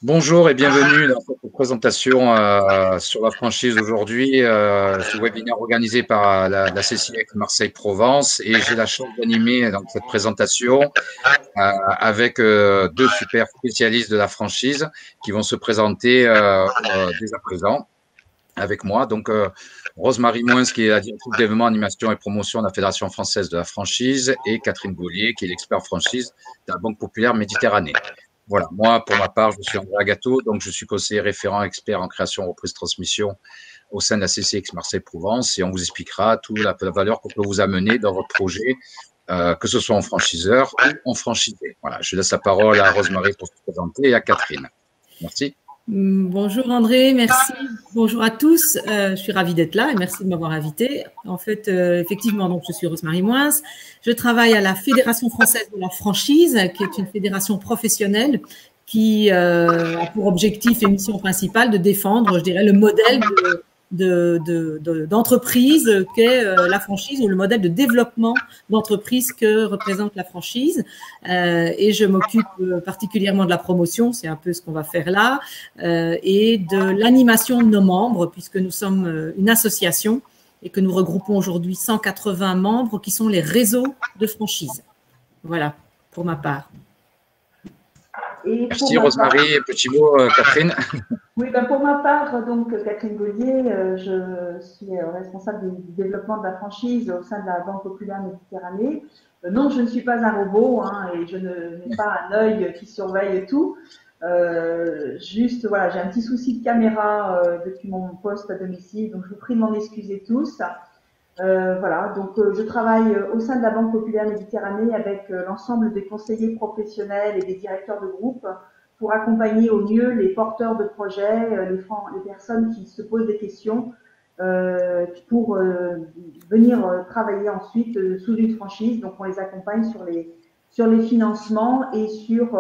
Bonjour et bienvenue dans cette présentation sur la franchise aujourd'hui, ce webinaire organisé par la CCF Marseille-Provence, et j'ai la chance d'animer cette présentation avec deux super spécialistes de la franchise qui vont se présenter dès à présent avec moi. Donc, Rosemarie Moins, qui est la directrice d'événements, animation et promotion de la Fédération française de la franchise, et Catherine Gaulier, qui est l'expert franchise de la Banque Populaire Méditerranée. Voilà, moi, pour ma part, je suis André Agato, donc je suis conseiller référent expert en création, reprise, transmission au sein de la CCX Marseille-Provence, et on vous expliquera toute la valeur qu'on peut vous amener dans votre projet, que ce soit en franchiseur ou en franchisé. Voilà, je laisse la parole à Rosemarie pour se présenter et à Catherine. Merci. Bonjour André, merci. Bonjour à tous. Je suis ravie d'être là et merci de m'avoir invitée. En fait, effectivement, donc je suis Rosemarie Moins. Je travaille à la Fédération française de la franchise, qui est une fédération professionnelle qui a pour objectif et mission principale de défendre, je dirais, le modèle d'entreprise qu'est la franchise, ou le modèle de développement d'entreprise que représente la franchise. Et je m'occupe particulièrement de la promotion, c'est un peu ce qu'on va faire là, et de l'animation de nos membres, puisque nous sommes une association et que nous regroupons aujourd'hui 180 membres qui sont les réseaux de franchise. Voilà, pour ma part. Merci Rosemarie. Petit mot, Catherine. Oui, ben pour ma part, donc Catherine Gaulier, je suis responsable du développement de la franchise au sein de la Banque Populaire Méditerranée. Non, je ne suis pas un robot et je n'ai pas un œil qui surveille tout. Juste, voilà, j'ai un petit souci de caméra depuis mon poste à domicile, donc je vous prie de m'en excuser tous. Voilà, donc je travaille au sein de la Banque Populaire Méditerranée avec l'ensemble des conseillers professionnels et des directeurs de groupe pour accompagner au mieux les porteurs de projets, les personnes qui se posent des questions pour venir travailler ensuite sous une franchise. Donc on les accompagne sur les financements et sur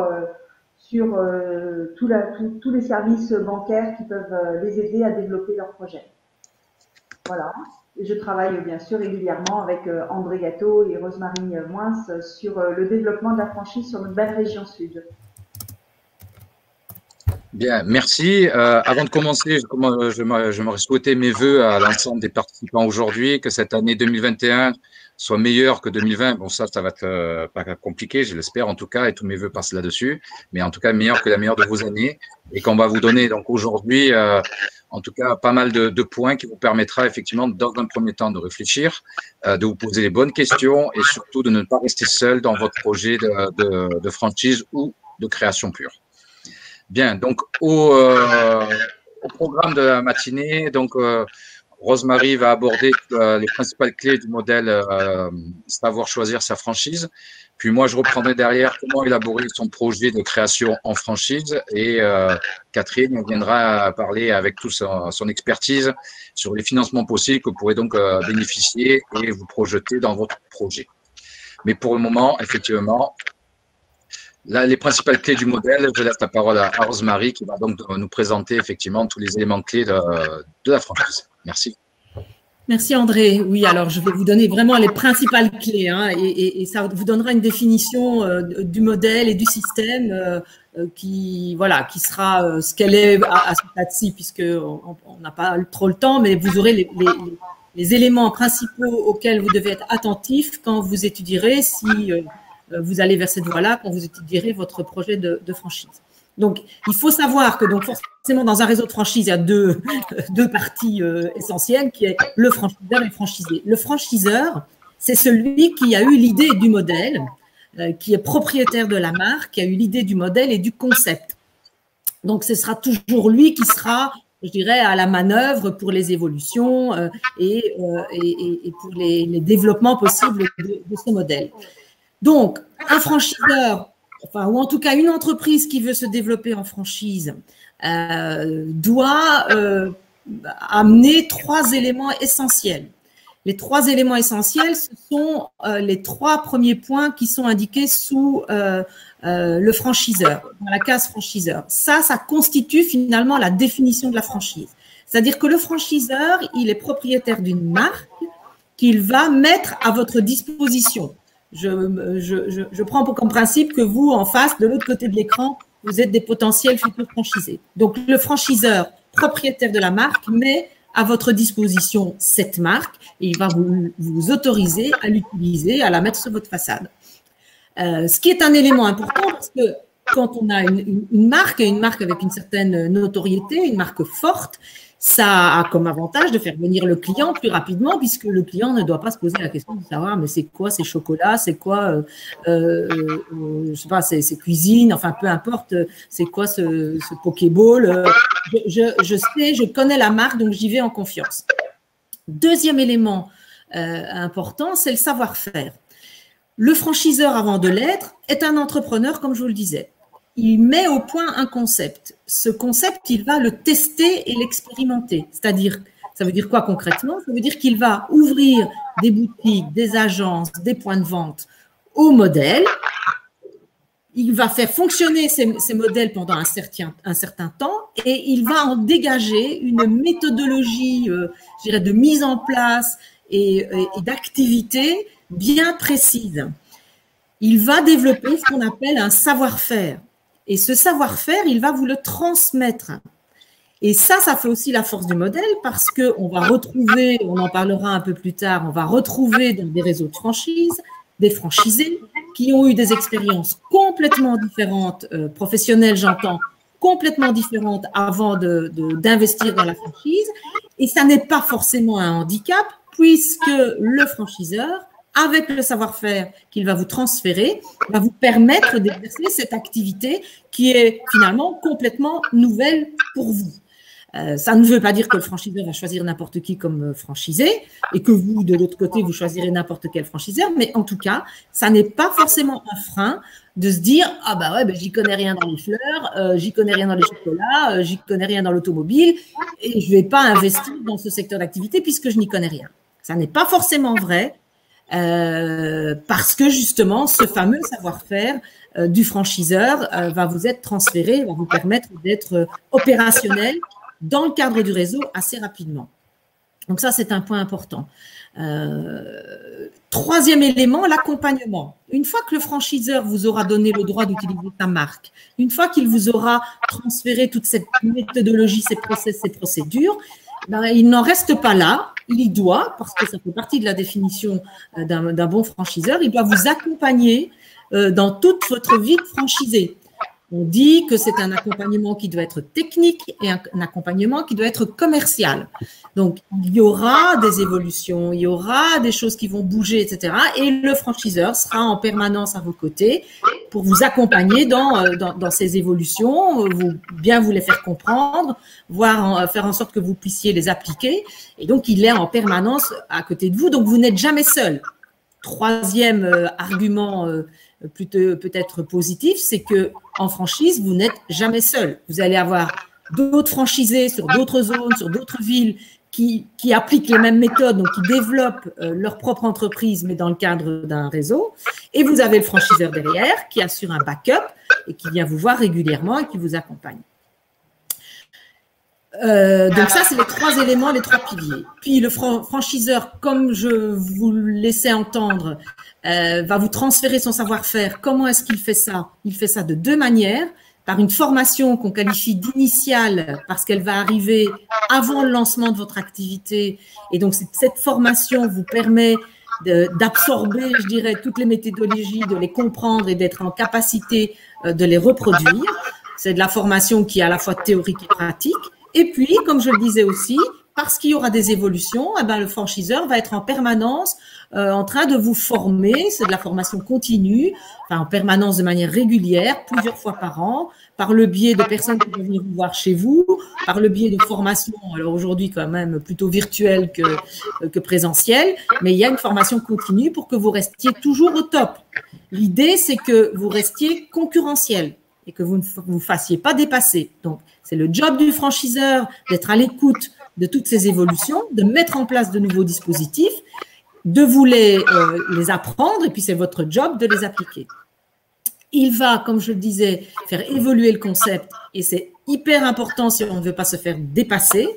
tous les services bancaires qui peuvent les aider à développer leurs projets. Voilà. Je travaille bien sûr régulièrement avec André Agato et Rosemarie Moins sur le développement de la franchise sur notre belle région sud. Bien, merci. Avant de commencer, j'aimerais souhaiter mes voeux à l'ensemble des participants aujourd'hui, que cette année 2021 soit meilleure que 2020. Bon, ça va être pas compliqué, je l'espère en tout cas, et tous mes voeux passent là-dessus. Mais en tout cas, meilleure que la meilleure de vos années, et qu'on va vous donner donc aujourd'hui, en tout cas, pas mal de points qui vous permettra effectivement, dans un premier temps, de réfléchir, de vous poser les bonnes questions et surtout de ne pas rester seul dans votre projet de franchise ou de création pure. Bien, donc au programme de la matinée, donc Rosemarie va aborder les principales clés du modèle savoir choisir sa franchise. Puis moi, je reprendrai derrière comment élaborer son projet de création en franchise, et Catherine viendra parler avec toute son expertise sur les financements possibles que vous pourrez donc bénéficier et vous projeter dans votre projet. Mais pour le moment, effectivement, là, les principales clés du modèle, je laisse la parole à Rosemarie qui va donc nous présenter effectivement tous les éléments clés de la franchise. Merci. Merci André. Oui, alors je vais vous donner vraiment les principales clés et ça vous donnera une définition du modèle et du système qui sera ce qu'elle est à ce stade-ci, puisqu'on n'a pas trop le temps, mais vous aurez les éléments principaux auxquels vous devez être attentif quand vous étudierez, si vous allez vers cette voie-là, quand vous étudierez votre projet de franchise. Donc, il faut savoir que donc forcément, dans un réseau de franchise, il y a deux parties essentielles, qui est le franchiseur et le franchisé. Le franchiseur, c'est celui qui a eu l'idée du modèle, qui est propriétaire de la marque, qui a eu l'idée du modèle et du concept. Donc, ce sera toujours lui qui sera, je dirais, à la manœuvre pour les évolutions et pour les développements possibles de ce modèle. Donc, un franchiseur, ou en tout cas une entreprise qui veut se développer en franchise, doit amener 3 éléments essentiels. Les 3 éléments essentiels, ce sont les 3 premiers points qui sont indiqués sous le franchiseur, dans la case franchiseur. Ça constitue finalement la définition de la franchise. C'est-à-dire que le franchiseur, il est propriétaire d'une marque qu'il va mettre à votre disposition. je prends comme principe que vous, en face, de l'autre côté de l'écran, vous êtes des potentiels futurs franchisés. Donc, le franchiseur propriétaire de la marque met à votre disposition cette marque et il va vous autoriser à l'utiliser, à la mettre sur votre façade. Ce qui est un élément important parce que quand on a une marque avec une certaine notoriété, une marque forte, ça a comme avantage de faire venir le client plus rapidement puisque le client ne doit pas se poser la question de savoir mais c'est quoi ces chocolats, c'est quoi, je sais pas, ces cuisines, enfin peu importe, c'est quoi ce Pokéball. Je sais, je connais la marque donc j'y vais en confiance. Deuxième élément important, c'est le savoir-faire. Le franchiseur avant de l'être est un entrepreneur comme je vous le disais. Il met au point un concept. Ce concept, il va le tester et l'expérimenter. C'est-à-dire, ça veut dire quoi concrètement? Ça veut dire qu'il va ouvrir des boutiques, des agences, des points de vente au modèle. Il va faire fonctionner ces modèles pendant un certain temps et il va en dégager une méthodologie, je dirais, de mise en place et d'activité bien précise. Il va développer ce qu'on appelle un savoir-faire. Et ce savoir-faire, il va vous le transmettre. Et ça fait aussi la force du modèle parce qu'on va retrouver, on en parlera un peu plus tard, on va retrouver dans des réseaux de franchise des franchisés qui ont eu des expériences complètement différentes, professionnelles j'entends, complètement différentes avant d'investir dans la franchise. Et ça n'est pas forcément un handicap puisque le franchiseur, avec le savoir-faire qu'il va vous transférer, va vous permettre d'exercer cette activité qui est finalement complètement nouvelle pour vous. Ça ne veut pas dire que le franchiseur va choisir n'importe qui comme franchisé et que vous, de l'autre côté, vous choisirez n'importe quel franchiseur, mais en tout cas, ça n'est pas forcément un frein de se dire « Ah bah ouais, j'y connais rien dans les fleurs, j'y connais rien dans les chocolats, j'y connais rien dans l'automobile et je ne vais pas investir dans ce secteur d'activité puisque je n'y connais rien. » Ça n'est pas forcément vrai. Parce que justement, ce fameux savoir-faire du franchiseur va vous être transféré, va vous permettre d'être opérationnel dans le cadre du réseau assez rapidement. Donc ça, c'est un point important. Troisième élément, l'accompagnement. Une fois que le franchiseur vous aura donné le droit d'utiliser sa marque, une fois qu'il vous aura transféré toute cette méthodologie, ces process, ces procédures, il n'en reste pas là. Il doit, parce que ça fait partie de la définition d'un bon franchiseur, il doit vous accompagner dans toute votre vie de franchisé. On dit que c'est un accompagnement qui doit être technique et un accompagnement qui doit être commercial. Donc, il y aura des évolutions, il y aura des choses qui vont bouger, etc. Et le franchiseur sera en permanence à vos côtés pour vous accompagner dans ces évolutions, bien vous les faire comprendre, faire en sorte que vous puissiez les appliquer. Et donc, il est en permanence à côté de vous. Donc, vous n'êtes jamais seul. Troisième argument peut-être positif, c'est que en franchise, vous n'êtes jamais seul. Vous allez avoir d'autres franchisés sur d'autres zones, sur d'autres villes qui appliquent les mêmes méthodes, donc qui développent leur propre entreprise, mais dans le cadre d'un réseau. Et vous avez le franchiseur derrière qui assure un backup et qui vient vous voir régulièrement et qui vous accompagne. Donc ça, c'est les trois éléments, les trois piliers. Puis le franchiseur, comme je vous le laissais entendre, va vous transférer son savoir-faire. Comment est-ce qu'il fait ça? Il fait ça de deux manières. Par une formation qu'on qualifie d'initiale parce qu'elle va arriver avant le lancement de votre activité. Et donc, cette formation vous permet d'absorber, je dirais, toutes les méthodologies, de les comprendre et d'être en capacité de les reproduire. C'est de la formation qui est à la fois théorique et pratique. Et puis, comme je le disais aussi, parce qu'il y aura des évolutions, eh ben, le franchiseur va être en permanence en train de vous former. C'est de la formation continue, enfin, en permanence de manière régulière, plusieurs fois par an, par le biais de personnes qui vont venir vous voir chez vous, par le biais de formations, alors aujourd'hui quand même plutôt virtuelles que présentielles, mais il y a une formation continue pour que vous restiez toujours au top. L'idée, c'est que vous restiez concurrentiel et que vous ne vous fassiez pas dépasser. Donc, c'est le job du franchiseur d'être à l'écoute de toutes ces évolutions, de mettre en place de nouveaux dispositifs, de vous les apprendre, et puis c'est votre job de les appliquer. Il va, comme je le disais, faire évoluer le concept et c'est hyper important si on ne veut pas se faire dépasser.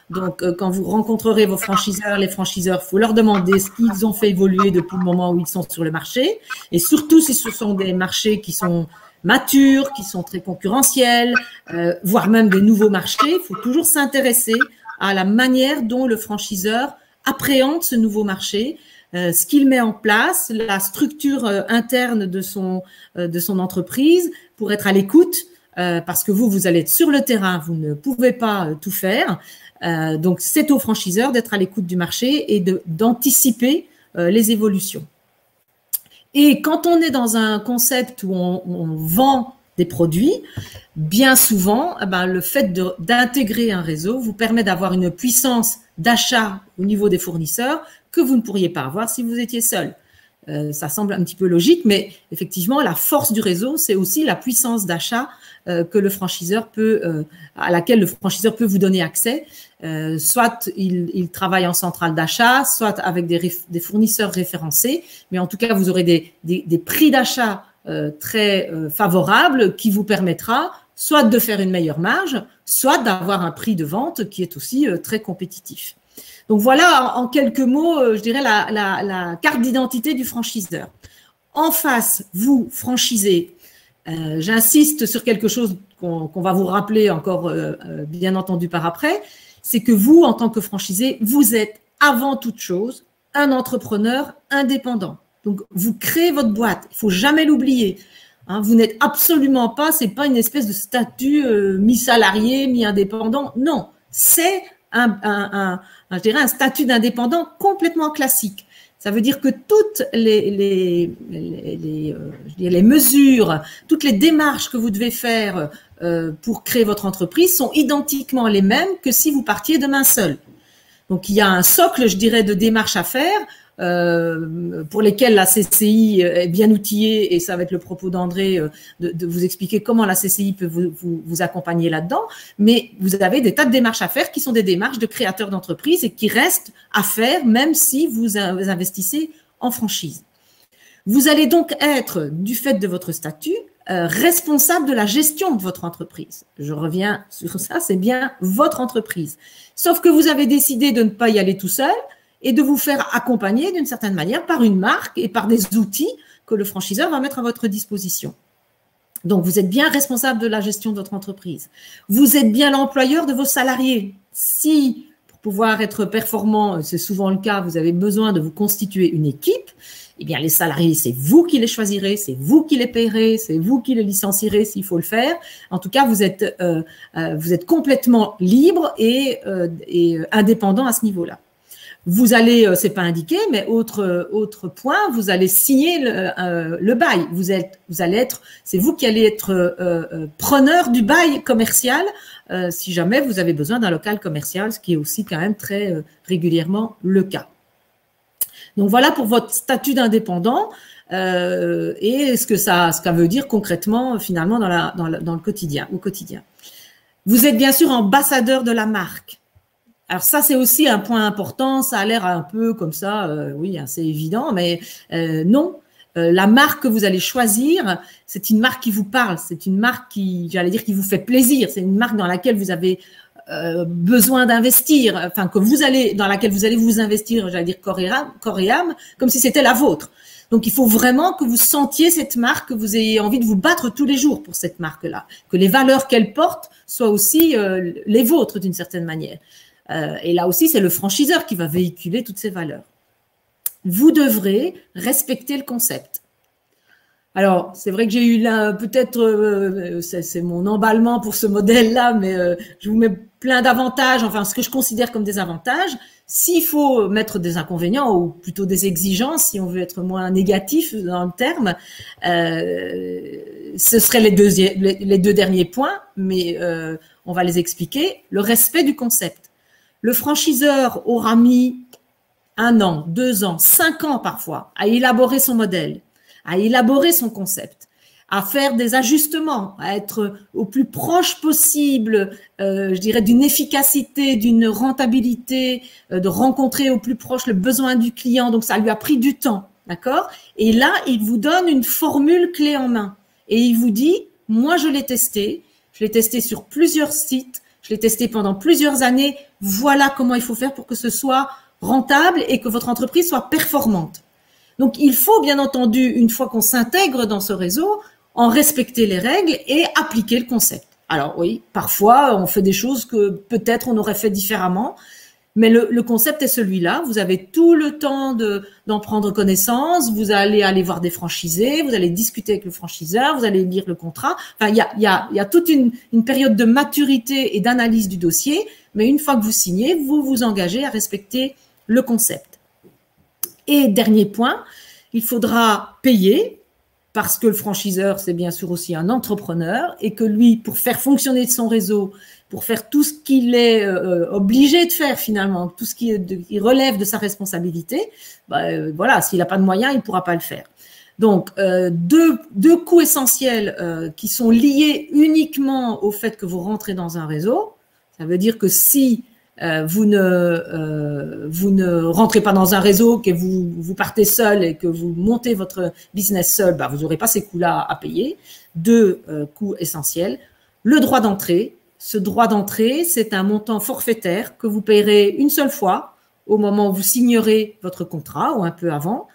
Donc, quand vous rencontrerez vos franchiseurs, les franchiseurs, il faut leur demander ce qu'ils ont fait évoluer depuis le moment où ils sont sur le marché. Et surtout, si ce sont des marchés qui sont matures, qui sont très concurrentiels, voire même des nouveaux marchés, il faut toujours s'intéresser à la manière dont le franchiseur appréhende ce nouveau marché, ce qu'il met en place, la structure interne de son entreprise pour être à l'écoute, parce que vous allez être sur le terrain, vous ne pouvez pas tout faire. Donc, c'est au franchiseur d'être à l'écoute du marché et d'anticiper les évolutions. Et quand on est dans un concept où on vend des produits, bien souvent, le fait d'intégrer un réseau vous permet d'avoir une puissance d'achat au niveau des fournisseurs que vous ne pourriez pas avoir si vous étiez seul. Ça semble un petit peu logique, mais effectivement, la force du réseau, c'est aussi la puissance d'achat que le franchiseur à laquelle le franchiseur peut vous donner accès. Soit il travaille en centrale d'achat, soit avec des fournisseurs référencés, mais en tout cas, vous aurez des prix d'achat très favorables qui vous permettra soit de faire une meilleure marge, soit d'avoir un prix de vente qui est aussi très compétitif. Donc voilà, en quelques mots, je dirais la carte d'identité du franchiseur. En face, vous, franchisez, j'insiste sur quelque chose qu'on va vous rappeler encore bien entendu par après, c'est que vous, en tant que franchisé, vous êtes avant toute chose un entrepreneur indépendant. Donc, vous créez votre boîte, il ne faut jamais l'oublier. Hein, vous n'êtes absolument pas, c'est pas une espèce de statut mi-salarié, mi-indépendant. Non, c'est je dirais un statut d'indépendant complètement classique. Ça veut dire que toutes les mesures, toutes les démarches que vous devez faire pour créer votre entreprise sont identiquement les mêmes que si vous partiez de main seule. Donc, il y a un socle, je dirais, de démarches à faire pour lesquelles la CCI est bien outillée, et ça va être le propos d'André de vous expliquer comment la CCI peut vous accompagner là-dedans. Mais vous avez des tas de démarches à faire qui sont des démarches de créateurs d'entreprise et qui restent à faire même si vous investissez en franchise. Vous allez donc être, du fait de votre statut, responsable de la gestion de votre entreprise. Je reviens sur ça, c'est bien votre entreprise. Sauf que vous avez décidé de ne pas y aller tout seul et de vous faire accompagner d'une certaine manière par une marque et par des outils que le franchiseur va mettre à votre disposition. Donc, vous êtes bien responsable de la gestion de votre entreprise. Vous êtes bien l'employeur de vos salariés. Si, pour pouvoir être performant, c'est souvent le cas, vous avez besoin de vous constituer une équipe, eh bien, les salariés, c'est vous qui les choisirez, c'est vous qui les payerez, c'est vous qui les licencierez s'il faut le faire. En tout cas, vous êtes complètement libre et indépendant à ce niveau-là. Vous allez, c'est pas indiqué, mais autre point, vous allez signer le bail. Vous allez être, c'est vous qui allez être preneur du bail commercial si jamais vous avez besoin d'un local commercial, ce qui est aussi quand même très régulièrement le cas. Donc voilà pour votre statut d'indépendant et ce que ça veut dire concrètement finalement dans le quotidien, au quotidien. Vous êtes bien sûr ambassadeur de la marque. Alors ça, c'est aussi un point important. Ça a l'air un peu comme ça, oui, assez évident, mais non. La marque que vous allez choisir, c'est une marque qui vous parle. C'est une marque qui, j'allais dire, qui vous fait plaisir. C'est une marque dans laquelle vous avez besoin d'investir, enfin dans laquelle vous allez vous investir, j'allais dire corps et âme, comme si c'était la vôtre. Donc, il faut vraiment que vous sentiez cette marque, que vous ayez envie de vous battre tous les jours pour cette marque-là, que les valeurs qu'elle porte soient aussi les vôtres d'une certaine manière. Et là aussi, c'est le franchiseur qui va véhiculer toutes ces valeurs. Vous devrez respecter le concept. Alors, c'est vrai que j'ai eu là, peut-être, c'est mon emballement pour ce modèle-là, mais je vous mets plein d'avantages, enfin, ce que je considère comme des avantages. S'il faut mettre des inconvénients, ou plutôt des exigences, si on veut être moins négatif dans le terme, ce seraient les deux derniers points, mais on va les expliquer. Le respect du concept. Le franchiseur aura mis 1 an, 2 ans, 5 ans parfois à élaborer son modèle, à élaborer son concept, à faire des ajustements, à être au plus proche possible, je dirais, d'une efficacité, d'une rentabilité, de rencontrer au plus proche le besoin du client. Donc, ça lui a pris du temps, d'accord? Et là, il vous donne une formule clé en main. et il vous dit, moi je l'ai testé sur plusieurs sites, je l'ai testé pendant plusieurs années, voilà comment il faut faire pour que ce soit rentable et que votre entreprise soit performante. Donc, il faut bien entendu, une fois qu'on s'intègre dans ce réseau, en respecter les règles et appliquer le concept. Alors oui, parfois, on fait des choses que peut-être on aurait fait différemment, mais le concept est celui-là. Vous avez tout le temps d'en prendre connaissance, vous allez aller voir des franchisés, vous allez discuter avec le franchiseur, vous allez lire le contrat. Enfin, il y a toute une période de maturité et d'analyse du dossier, mais une fois que vous signez, vous vous engagez à respecter le concept. Et dernier point, il faudra payer parce que le franchiseur, c'est bien sûr aussi un entrepreneur et que lui, pour faire fonctionner son réseau, pour faire tout ce qu'il est obligé de faire finalement, tout ce qui relève de sa responsabilité, voilà, s'il n'a pas de moyens, il ne pourra pas le faire. Donc, deux coûts essentiels qui sont liés uniquement au fait que vous rentrez dans un réseau. Ça veut dire que si vous ne rentrez pas dans un réseau, que vous partez seul et que vous montez votre business seul, vous n'aurez pas ces coûts-là à payer. Deux coûts essentiels. Le droit d'entrée. Ce droit d'entrée, c'est un montant forfaitaire que vous payerez une seule fois au moment où vous signerez votre contrat ou un peu avant.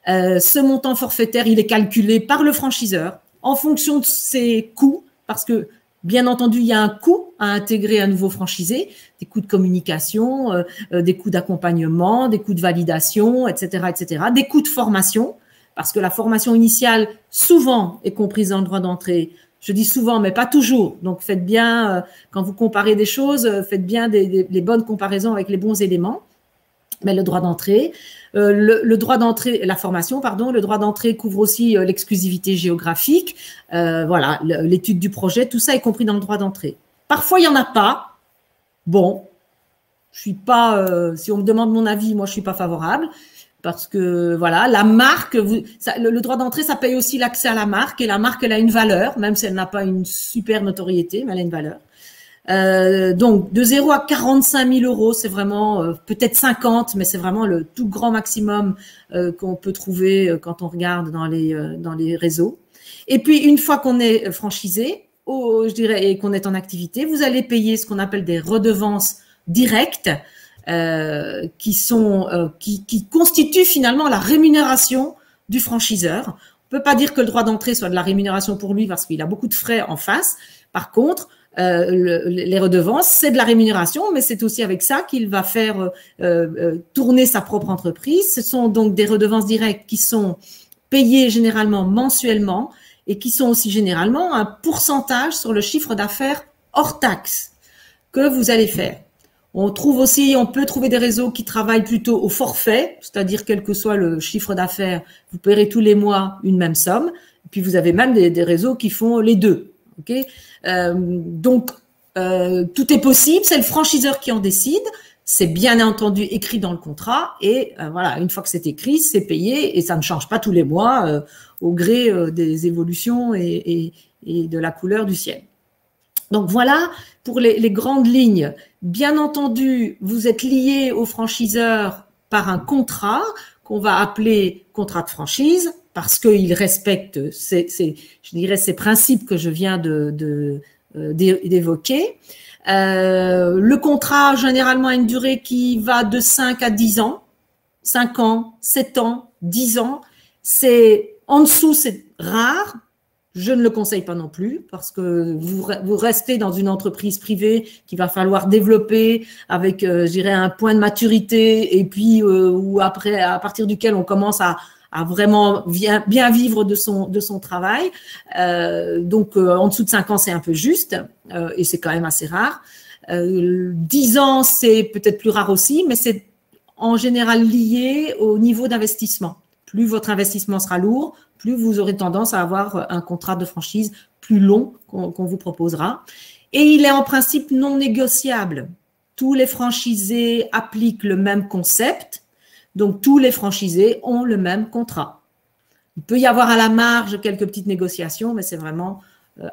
Ce montant forfaitaire, il est calculé par le franchiseur en fonction de ses coûts, parce que bien entendu, il y a un coût à intégrer un nouveau franchisé, des coûts de communication, des coûts d'accompagnement, des coûts de validation, etc., etc., des coûts de formation, parce que la formation initiale, souvent, est comprise dans le droit d'entrée. Je dis souvent, mais pas toujours. Donc, faites bien, quand vous comparez des choses, faites bien les bonnes comparaisons avec les bons éléments. Mais le droit d'entrée, le droit d'entrée, la formation, pardon, le droit d'entrée couvre aussi l'exclusivité géographique, voilà, l'étude du projet, tout ça est compris dans le droit d'entrée. Parfois, il n'y en a pas. Bon, je suis pas, si on me demande mon avis, moi, je suis pas favorable. Parce que, voilà, la marque, le droit d'entrée, ça paye aussi l'accès à la marque. Et la marque, elle a une valeur, même si elle n'a pas une super notoriété, mais elle a une valeur. Donc, de 0 à 45 000 euros, c'est vraiment, peut-être 50, mais c'est vraiment le tout grand maximum qu'on peut trouver quand on regarde dans les réseaux. Et puis, une fois qu'on est franchisé, je dirais, et qu'on est en activité, vous allez payer ce qu'on appelle des redevances directes, qui constituent finalement la rémunération du franchiseur. On peut pas dire que le droit d'entrée soit de la rémunération pour lui parce qu'il a beaucoup de frais en face. Par contre, les redevances, c'est de la rémunération, mais c'est aussi avec ça qu'il va faire tourner sa propre entreprise. Ce sont donc des redevances directes qui sont payées généralement mensuellement et qui sont aussi généralement un pourcentage sur le chiffre d'affaires hors taxe que vous allez faire. On peut trouver des réseaux qui travaillent plutôt au forfait, c'est-à-dire quel que soit le chiffre d'affaires, vous paierez tous les mois une même somme. Et puis vous avez même des réseaux qui font les deux. Okay, donc tout est possible, c'est le franchiseur qui en décide. C'est bien entendu écrit dans le contrat et voilà, une fois que c'est écrit, c'est payé et ça ne change pas tous les mois au gré des évolutions et de la couleur du ciel. Donc voilà pour les grandes lignes. Bien entendu, vous êtes lié au franchiseur par un contrat qu'on va appeler contrat de franchise parce qu'il respecte ces principes que je viens d'évoquer. Le contrat, généralement, a une durée qui va de 5 à 10 ans, 5 ans, 7 ans, 10 ans. En dessous, c'est rare. Je ne le conseille pas non plus parce que vous restez dans une entreprise privée qu'il va falloir développer avec, je dirais, un point de maturité et puis ou après, à partir duquel on commence à vraiment bien vivre de son travail. Donc, en dessous de 5 ans, c'est un peu juste et c'est quand même assez rare. 10 ans, c'est peut-être plus rare aussi, mais c'est en général lié au niveau d'investissement. Plus votre investissement sera lourd, plus vous aurez tendance à avoir un contrat de franchise plus long qu'on vous proposera. Et il est en principe non négociable. Tous les franchisés appliquent le même concept, donc tous les franchisés ont le même contrat. Il peut y avoir à la marge quelques petites négociations, mais c'est vraiment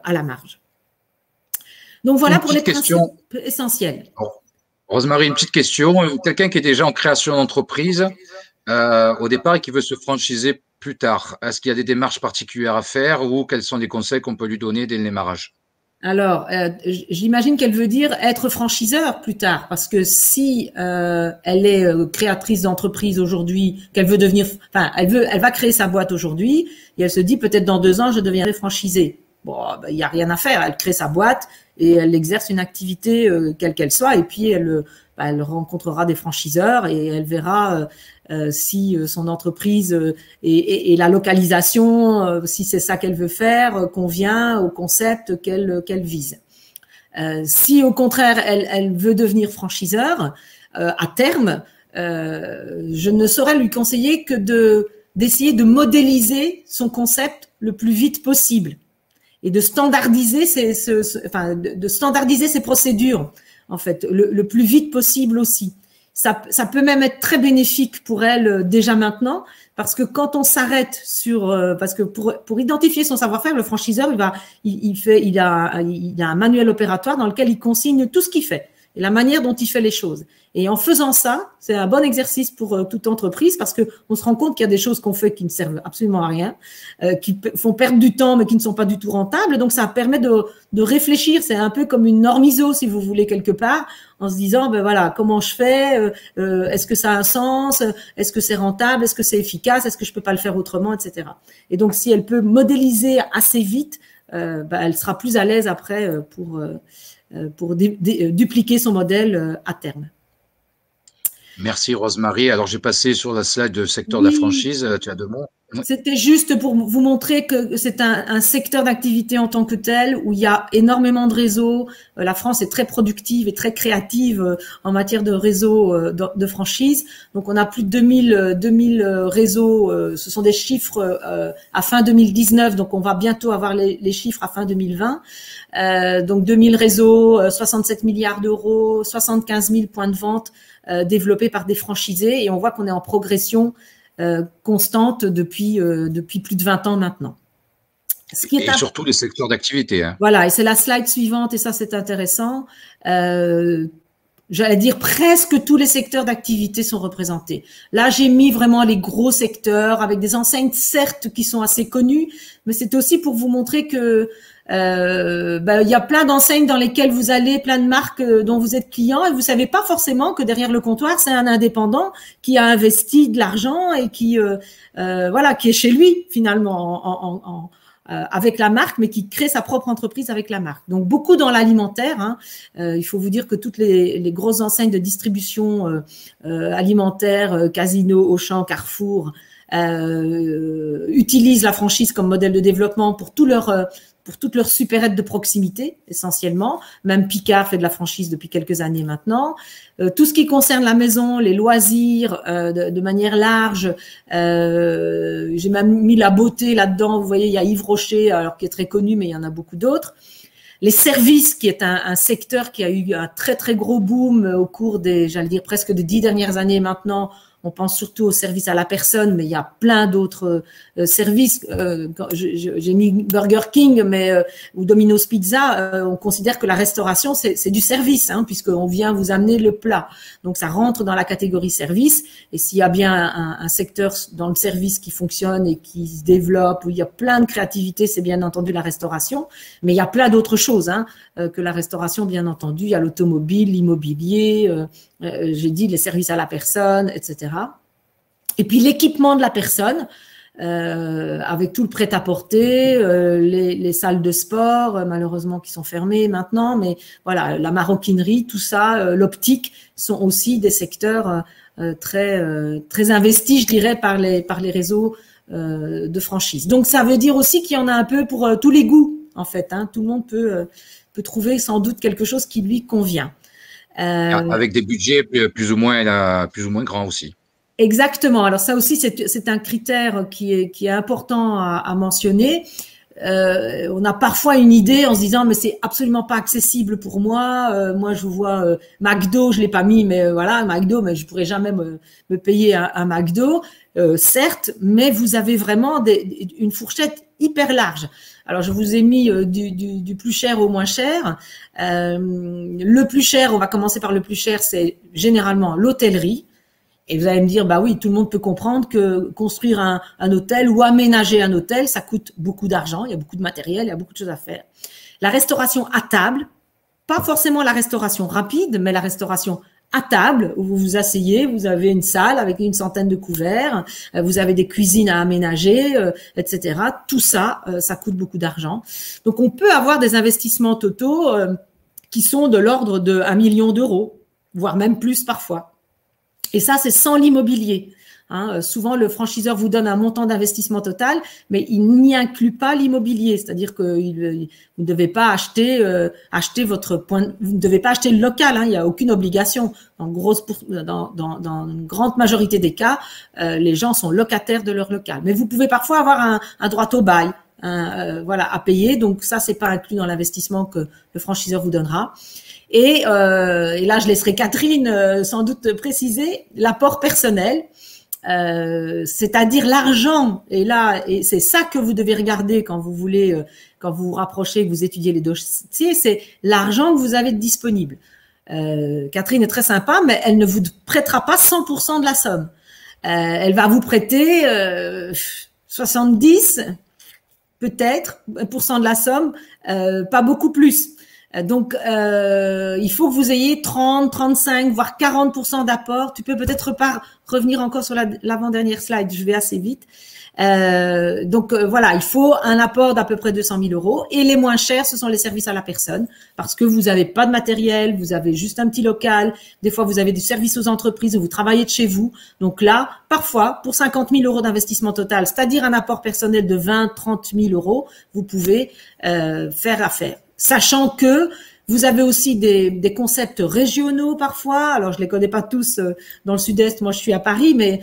à la marge. Donc voilà pour les principes essentiels. Rosemary, une petite question. Quelqu'un qui est déjà en création d'entreprise, au départ, et qui veut se franchiser plus tard, est-ce qu'il y a des démarches particulières à faire ou quels sont les conseils qu'on peut lui donner dès le démarrage? Alors, j'imagine qu'elle veut dire être franchiseur plus tard, parce que si elle est créatrice d'entreprise aujourd'hui, qu'elle veut devenir, enfin, elle va créer sa boîte aujourd'hui, et elle se dit peut-être dans 2 ans je deviendrai franchisée. Bon, ben, il y a rien à faire, elle crée sa boîte et elle exerce une activité quelle qu'elle soit, et puis elle rencontrera des franchiseurs et elle verra si son entreprise et la localisation, si c'est ça qu'elle veut faire, convient au concept qu'elle vise. Si au contraire elle veut devenir franchiseur à terme, je ne saurais lui conseiller que d'essayer de modéliser son concept le plus vite possible et de standardiser de standardiser ses procédures en fait le plus vite possible aussi. Ça peut même être très bénéfique pour elle déjà maintenant, parce que quand on s'arrête parce que pour identifier son savoir-faire, le franchiseur il a un manuel opératoire dans lequel il consigne tout ce qu'il fait et la manière dont il fait les choses. Et en faisant ça, c'est un bon exercice pour toute entreprise, parce que on se rend compte qu'il y a des choses qu'on fait qui ne servent absolument à rien, qui font perdre du temps mais qui ne sont pas du tout rentables. Donc ça permet de réfléchir. C'est un peu comme une norme ISO, si vous voulez, quelque part, en se disant ben voilà, comment je fais, est-ce que ça a un sens, est-ce que c'est rentable, est-ce que c'est efficace, est-ce que je peux pas le faire autrement, etc. Et donc si elle peut modéliser assez vite, elle sera plus à l'aise après pour dupliquer son modèle à terme. Merci Rosemary. Alors j'ai passé sur la slide de secteur de la franchise. Tu as 2 mots? C'était juste pour vous montrer que c'est un secteur d'activité en tant que tel où il y a énormément de réseaux. La France est très productive et très créative en matière de réseaux de franchise. Donc on a plus de 2000 réseaux. Ce sont des chiffres à fin 2019. Donc on va bientôt avoir les chiffres à fin 2020. Donc 2000 réseaux, 67 milliards d'euros, 75 000 points de vente développés par des franchisés. Et on voit qu'on est en progression constante depuis plus de 20 ans maintenant. Et surtout les secteurs d'activité. Hein. Voilà, et c'est la slide suivante, et ça c'est intéressant. J'allais dire presque tous les secteurs d'activité sont représentés. Là, j'ai mis vraiment les gros secteurs avec des enseignes certes qui sont assez connues, mais c'est aussi pour vous montrer que il y a plein d'enseignes dans lesquelles vous allez, plein de marques dont vous êtes client, et vous savez pas forcément que derrière le comptoir, c'est un indépendant qui a investi de l'argent et qui est chez lui finalement avec la marque, mais qui crée sa propre entreprise avec la marque. Donc beaucoup dans l'alimentaire. Hein. Il faut vous dire que toutes les grosses enseignes de distribution alimentaire, Casino, Auchan, Carrefour, utilisent la franchise comme modèle de développement pour toutes leurs supérettes de proximité, essentiellement. Même Picard fait de la franchise depuis quelques années maintenant. Tout ce qui concerne la maison, les loisirs, de manière large. J'ai même mis la beauté là-dedans. Vous voyez, il y a Yves Rocher, alors qui est très connu, mais il y en a beaucoup d'autres. Les services, qui est un secteur qui a eu un très, très gros boom au cours presque des 10 dernières années maintenant. On pense surtout aux services à la personne, mais il y a plein d'autres services. J'ai mis Burger King, ou Domino's Pizza. On considère que la restauration, c'est du service, hein, puisqu'on vient vous amener le plat. Donc, ça rentre dans la catégorie service. Et s'il y a bien un secteur dans le service qui fonctionne et qui se développe, où il y a plein de créativité, c'est bien entendu la restauration. Mais il y a plein d'autres choses que la restauration, bien entendu. Il y a l'automobile, l'immobilier, j'ai dit les services à la personne, etc. Et puis l'équipement de la personne, avec tout le prêt-à-porter, les salles de sport, malheureusement qui sont fermées maintenant, mais voilà, la maroquinerie, tout ça, l'optique, sont aussi des secteurs très investis, je dirais, par les réseaux de franchise. Donc ça veut dire aussi qu'il y en a un peu pour tous les goûts, en fait. Hein. Tout le monde peut trouver sans doute quelque chose qui lui convient. Avec des budgets plus ou moins grands aussi. Exactement. Alors ça aussi, c'est un critère qui est important à mentionner. On a parfois une idée en se disant mais c'est absolument pas accessible pour moi. Moi, je vois McDo, je l'ai pas mis, mais voilà, McDo, mais je pourrais jamais me payer un McDo. Certes, mais vous avez vraiment une fourchette hyper large. Alors, je vous ai mis du plus cher au moins cher. Le plus cher, on va commencer par le plus cher, c'est généralement l'hôtellerie. Et vous allez me dire, bah oui, tout le monde peut comprendre que construire un hôtel ou aménager un hôtel, ça coûte beaucoup d'argent, il y a beaucoup de matériel, il y a beaucoup de choses à faire. La restauration à table, pas forcément la restauration rapide, mais la restauration à table, où vous vous asseyez, vous avez une salle avec une centaine de couverts, vous avez des cuisines à aménager, etc. Tout ça, ça coûte beaucoup d'argent. Donc, on peut avoir des investissements totaux qui sont de l'ordre de 1 million d'euros, voire même plus parfois. Et ça, c'est sans l'immobilier. Souvent, le franchiseur vous donne un montant d'investissement total, mais il n'y inclut pas l'immobilier. C'est-à-dire que vous ne devez pas acheter votre point, vous ne devez pas acheter le local. Il n'y a aucune obligation. Dans une grande majorité des cas, les gens sont locataires de leur local. Mais vous pouvez parfois avoir un droit au bail, à payer. Donc ça, c'est pas inclus dans l'investissement que le franchiseur vous donnera. Et là, je laisserai Catherine sans doute préciser l'apport personnel, c'est-à-dire l'argent. Et c'est ça que vous devez regarder quand vous voulez, quand vous vous rapprochez, que vous étudiez les dossiers, c'est l'argent que vous avez disponible. Catherine est très sympa, mais elle ne vous prêtera pas 100% de la somme. Elle va vous prêter 70 peut-être % de la somme, pas beaucoup plus. Donc, il faut que vous ayez 30, 35, voire 40% d'apport. Tu peux peut-être pas revenir encore sur l'avant-dernière slide, je vais assez vite. Voilà, il faut un apport d'à peu près 200 000 euros. Et les moins chers, ce sont les services à la personne, parce que vous n'avez pas de matériel, vous avez juste un petit local. Des fois, vous avez du service aux entreprises, vous travaillez de chez vous. Donc là, parfois, pour 50 000 euros d'investissement total, c'est-à-dire un apport personnel de 20, 30 000 euros, vous pouvez faire affaire. Sachant que vous avez aussi des concepts régionaux parfois. Alors, je les connais pas tous dans le sud-est. Moi, je suis à Paris, mais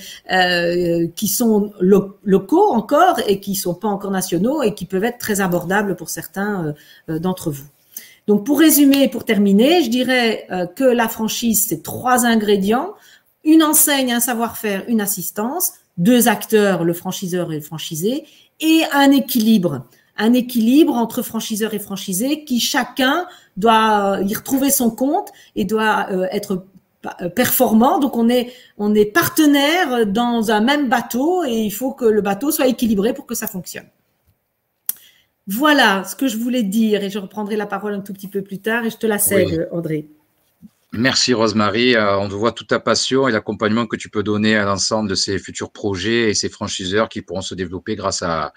qui sont locaux encore et qui sont pas encore nationaux et qui peuvent être très abordables pour certains d'entre vous. Donc, pour résumer et pour terminer, je dirais que la franchise, c'est 3 ingrédients. Une enseigne, un savoir-faire, une assistance, 2 acteurs, le franchiseur et le franchisé, et un équilibre entre franchiseurs et franchisés qui chacun doit y retrouver son compte et doit être performant. Donc on est partenaire dans un même bateau et il faut que le bateau soit équilibré pour que ça fonctionne. Voilà ce que je voulais dire et je reprendrai la parole un tout petit peu plus tard et je te la cède, André. Merci Rosemary, on voit toute ta passion et l'accompagnement que tu peux donner à l'ensemble de ces futurs projets et ces franchiseurs qui pourront se développer grâce à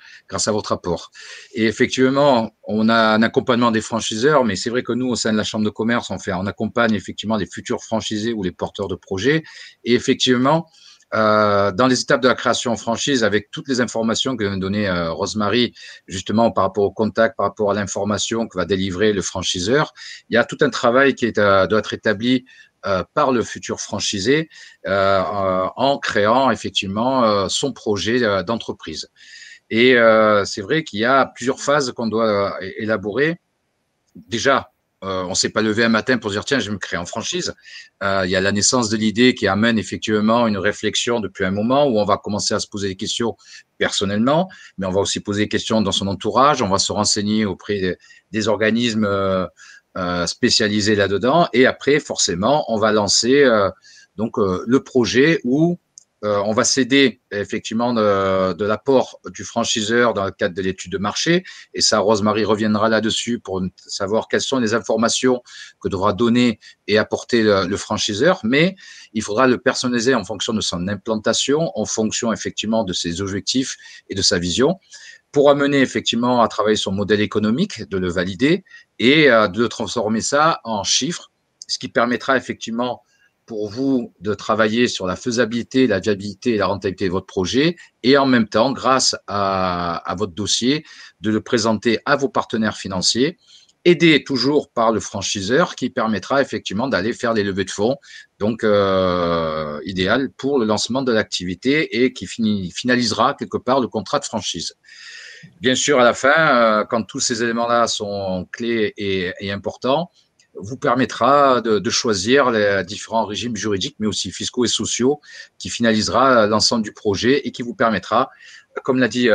votre apport. Et effectivement, on a un accompagnement des franchiseurs, mais c'est vrai que nous, au sein de la Chambre de commerce, on accompagne effectivement les futurs franchisés ou les porteurs de projets. Et effectivement, dans les étapes de la création en franchise, avec toutes les informations que vient de donner Rosemary, justement par rapport au contact, par rapport à l'information que va délivrer le franchiseur, il y a tout un travail qui doit être établi par le futur franchisé en créant effectivement son projet d'entreprise. Et c'est vrai qu'il y a plusieurs phases qu'on doit élaborer. Déjà, on ne s'est pas levé un matin pour dire tiens, je vais me créer en franchise. Il y a la naissance de l'idée qui amène effectivement une réflexion depuis un moment où on va commencer à se poser des questions personnellement, mais on va aussi poser des questions dans son entourage. On va se renseigner auprès des organismes spécialisés là-dedans. Et après, forcément, on va lancer le projet où on va s'aider effectivement de l'apport du franchiseur dans le cadre de l'étude de marché. Et ça, Rosemary reviendra là-dessus pour savoir quelles sont les informations que devra donner et apporter le franchiseur. Mais il faudra le personnaliser en fonction de son implantation, en fonction effectivement de ses objectifs et de sa vision, pour amener effectivement à travailler son modèle économique, de le valider et de transformer ça en chiffres, ce qui permettra effectivement pour vous de travailler sur la faisabilité, la viabilité et la rentabilité de votre projet et en même temps, grâce à votre dossier, de le présenter à vos partenaires financiers, aidé toujours par le franchiseur qui permettra effectivement d'aller faire des levées de fonds, donc idéal pour le lancement de l'activité et qui finalisera quelque part le contrat de franchise. Bien sûr, à la fin, quand tous ces éléments-là sont clés et importants, vous permettra de choisir les différents régimes juridiques, mais aussi fiscaux et sociaux, qui finalisera l'ensemble du projet et qui vous permettra, comme l'a dit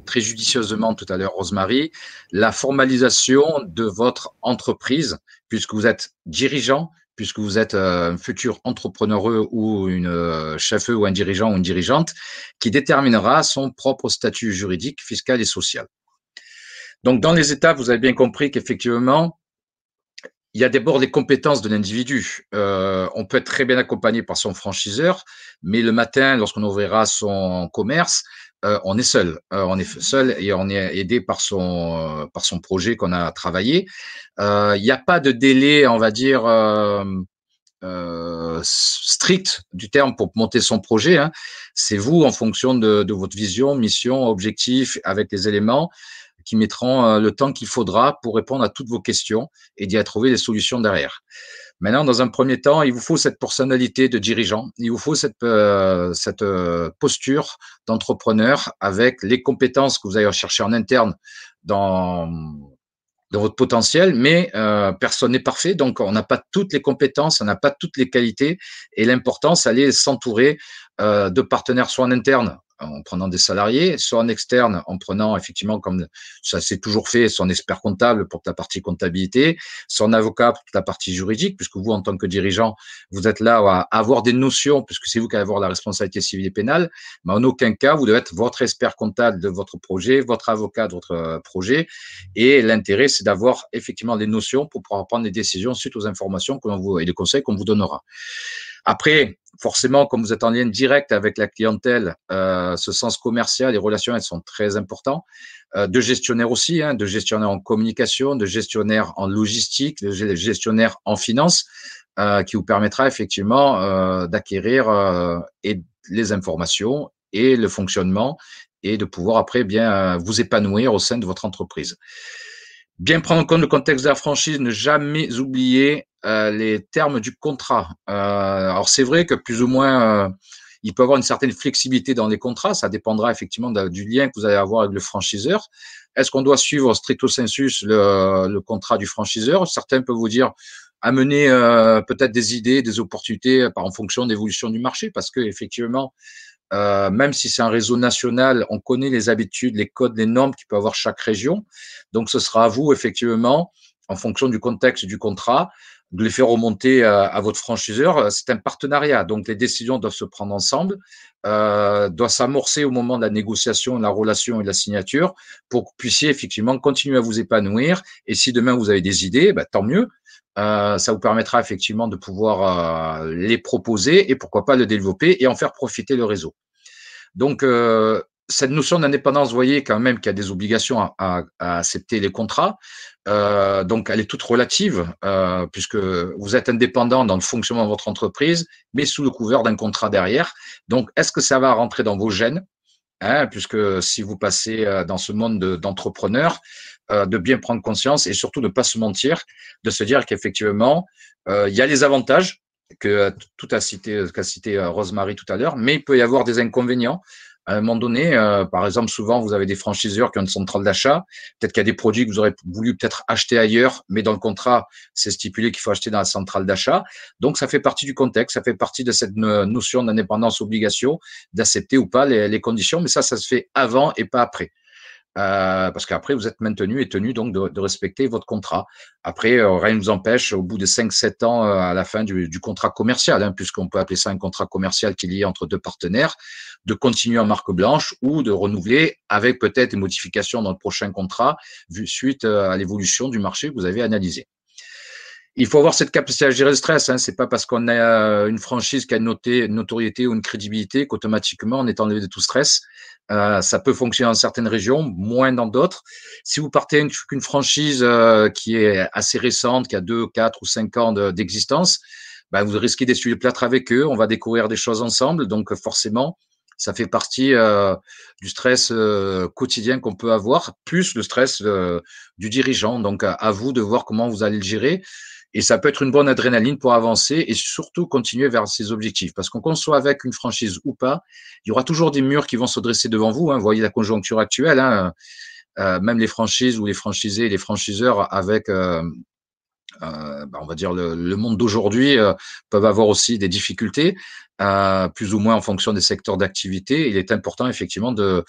très judicieusement tout à l'heure Rosemary, la formalisation de votre entreprise, puisque vous êtes dirigeant, puisque vous êtes un futur entrepreneur ou une chef ou un dirigeant ou une dirigeante, qui déterminera son propre statut juridique, fiscal et social. Donc, dans les étapes, vous avez bien compris qu'effectivement, il y a d'abord les compétences de l'individu. On peut être très bien accompagné par son franchiseur, mais le matin, lorsqu'on ouvrira son commerce, on est seul. On est seul et on est aidé par son projet qu'on a travaillé. Il n'y a pas de délai, on va dire, strict du terme pour monter son projet. Hein. C'est vous, en fonction de votre vision, mission, objectif, avec les éléments qui mettront le temps qu'il faudra pour répondre à toutes vos questions et d'y trouver des solutions derrière. Maintenant, dans un premier temps, il vous faut cette personnalité de dirigeant, il vous faut cette posture d'entrepreneur avec les compétences que vous allez chercher en interne dans votre potentiel, mais personne n'est parfait, donc on n'a pas toutes les compétences, on n'a pas toutes les qualités, et l'important, c'est d'aller s'entourer de partenaires, soit en interne, en prenant des salariés, soit en externe, en prenant effectivement, comme ça s'est toujours fait, son expert comptable pour la partie comptabilité, son avocat pour la partie juridique, puisque vous, en tant que dirigeant, vous êtes là à avoir des notions, puisque c'est vous qui allez avoir la responsabilité civile et pénale, mais en aucun cas, vous devez être votre expert comptable de votre projet, votre avocat de votre projet, et l'intérêt, c'est d'avoir effectivement des notions pour pouvoir prendre des décisions suite aux informations et les conseils qu'on vous donnera. Après, forcément, comme vous êtes en lien direct avec la clientèle, ce sens commercial, les relations, elles sont très importantes. De gestionnaire aussi, hein, de gestionnaire en communication, de gestionnaire en logistique, de gestionnaire en finance, qui vous permettra effectivement d'acquérir les informations et le fonctionnement et de pouvoir après bien vous épanouir au sein de votre entreprise. Bien prendre en compte le contexte de la franchise, ne jamais oublier les termes du contrat. Alors, c'est vrai que plus ou moins, il peut y avoir une certaine flexibilité dans les contrats. Ça dépendra effectivement du lien que vous allez avoir avec le franchiseur. Est-ce qu'on doit suivre stricto sensus le contrat du franchiseur? Certains peuvent vous dire amener peut-être des idées, des opportunités en fonction de l'évolution du marché, parce que effectivement, même si c'est un réseau national, on connaît les habitudes, les codes, les normes qu'il peut avoir chaque région. Donc, ce sera à vous, effectivement, en fonction du contexte du contrat, de les faire remonter à votre franchiseur. C'est un partenariat, donc les décisions doivent se prendre ensemble, doivent s'amorcer au moment de la négociation, de la relation et de la signature pour que vous puissiez effectivement continuer à vous épanouir. Et si demain vous avez des idées, tant mieux. Ça vous permettra effectivement de pouvoir les proposer et pourquoi pas le développer et en faire profiter le réseau. Donc, cette notion d'indépendance, vous voyez quand même qu'il y a des obligations à accepter les contrats. Donc, elle est toute relative puisque vous êtes indépendant dans le fonctionnement de votre entreprise, mais sous le couvert d'un contrat derrière. Donc, est-ce que ça va rentrer dans vos gènes, hein, puisque si vous passez dans ce monde d'entrepreneurs, de bien prendre conscience et surtout de ne pas se mentir, de se dire qu'effectivement, il y a les avantages qu'a cité Rosemary tout à l'heure, mais il peut y avoir des inconvénients. À un moment donné, par exemple, souvent, vous avez des franchiseurs qui ont une centrale d'achat. Peut-être qu'il y a des produits que vous aurez voulu peut-être acheter ailleurs, mais dans le contrat, c'est stipulé qu'il faut acheter dans la centrale d'achat. Donc, ça fait partie du contexte, ça fait partie de cette notion d'indépendance, obligation, d'accepter ou pas les conditions, mais ça se fait avant et pas après. Parce qu'après, vous êtes maintenu et tenu donc de respecter votre contrat. Après, rien ne vous empêche, au bout de 5-7 ans, à la fin du contrat commercial, hein, puisqu'on peut appeler ça un contrat commercial qui est lié entre deux partenaires, de continuer en marque blanche ou de renouveler avec peut-être des modifications dans le prochain contrat, suite à l'évolution du marché que vous avez analysé. Il faut avoir cette capacité à gérer le stress. Hein. C'est pas parce qu'on a une franchise qui a une notoriété ou une crédibilité qu'automatiquement on est enlevé de tout stress. Ça peut fonctionner dans certaines régions, moins dans d'autres. Si vous partez qu'une franchise qui est assez récente, qui a 2, 4 ou 5 ans d'existence, vous risquez d'essuyer le plâtre avec eux. On va découvrir des choses ensemble. Donc forcément, ça fait partie du stress quotidien qu'on peut avoir, plus le stress du dirigeant. Donc à vous de voir comment vous allez le gérer. Et ça peut être une bonne adrénaline pour avancer et surtout continuer vers ses objectifs. Parce qu'on soit avec une franchise ou pas, il y aura toujours des murs qui vont se dresser devant vous. Hein. Vous voyez la conjoncture actuelle, hein. Même les franchises ou les franchisés et les franchiseurs avec, on va dire, le monde d'aujourd'hui peuvent avoir aussi des difficultés, plus ou moins en fonction des secteurs d'activité. Il est important effectivement de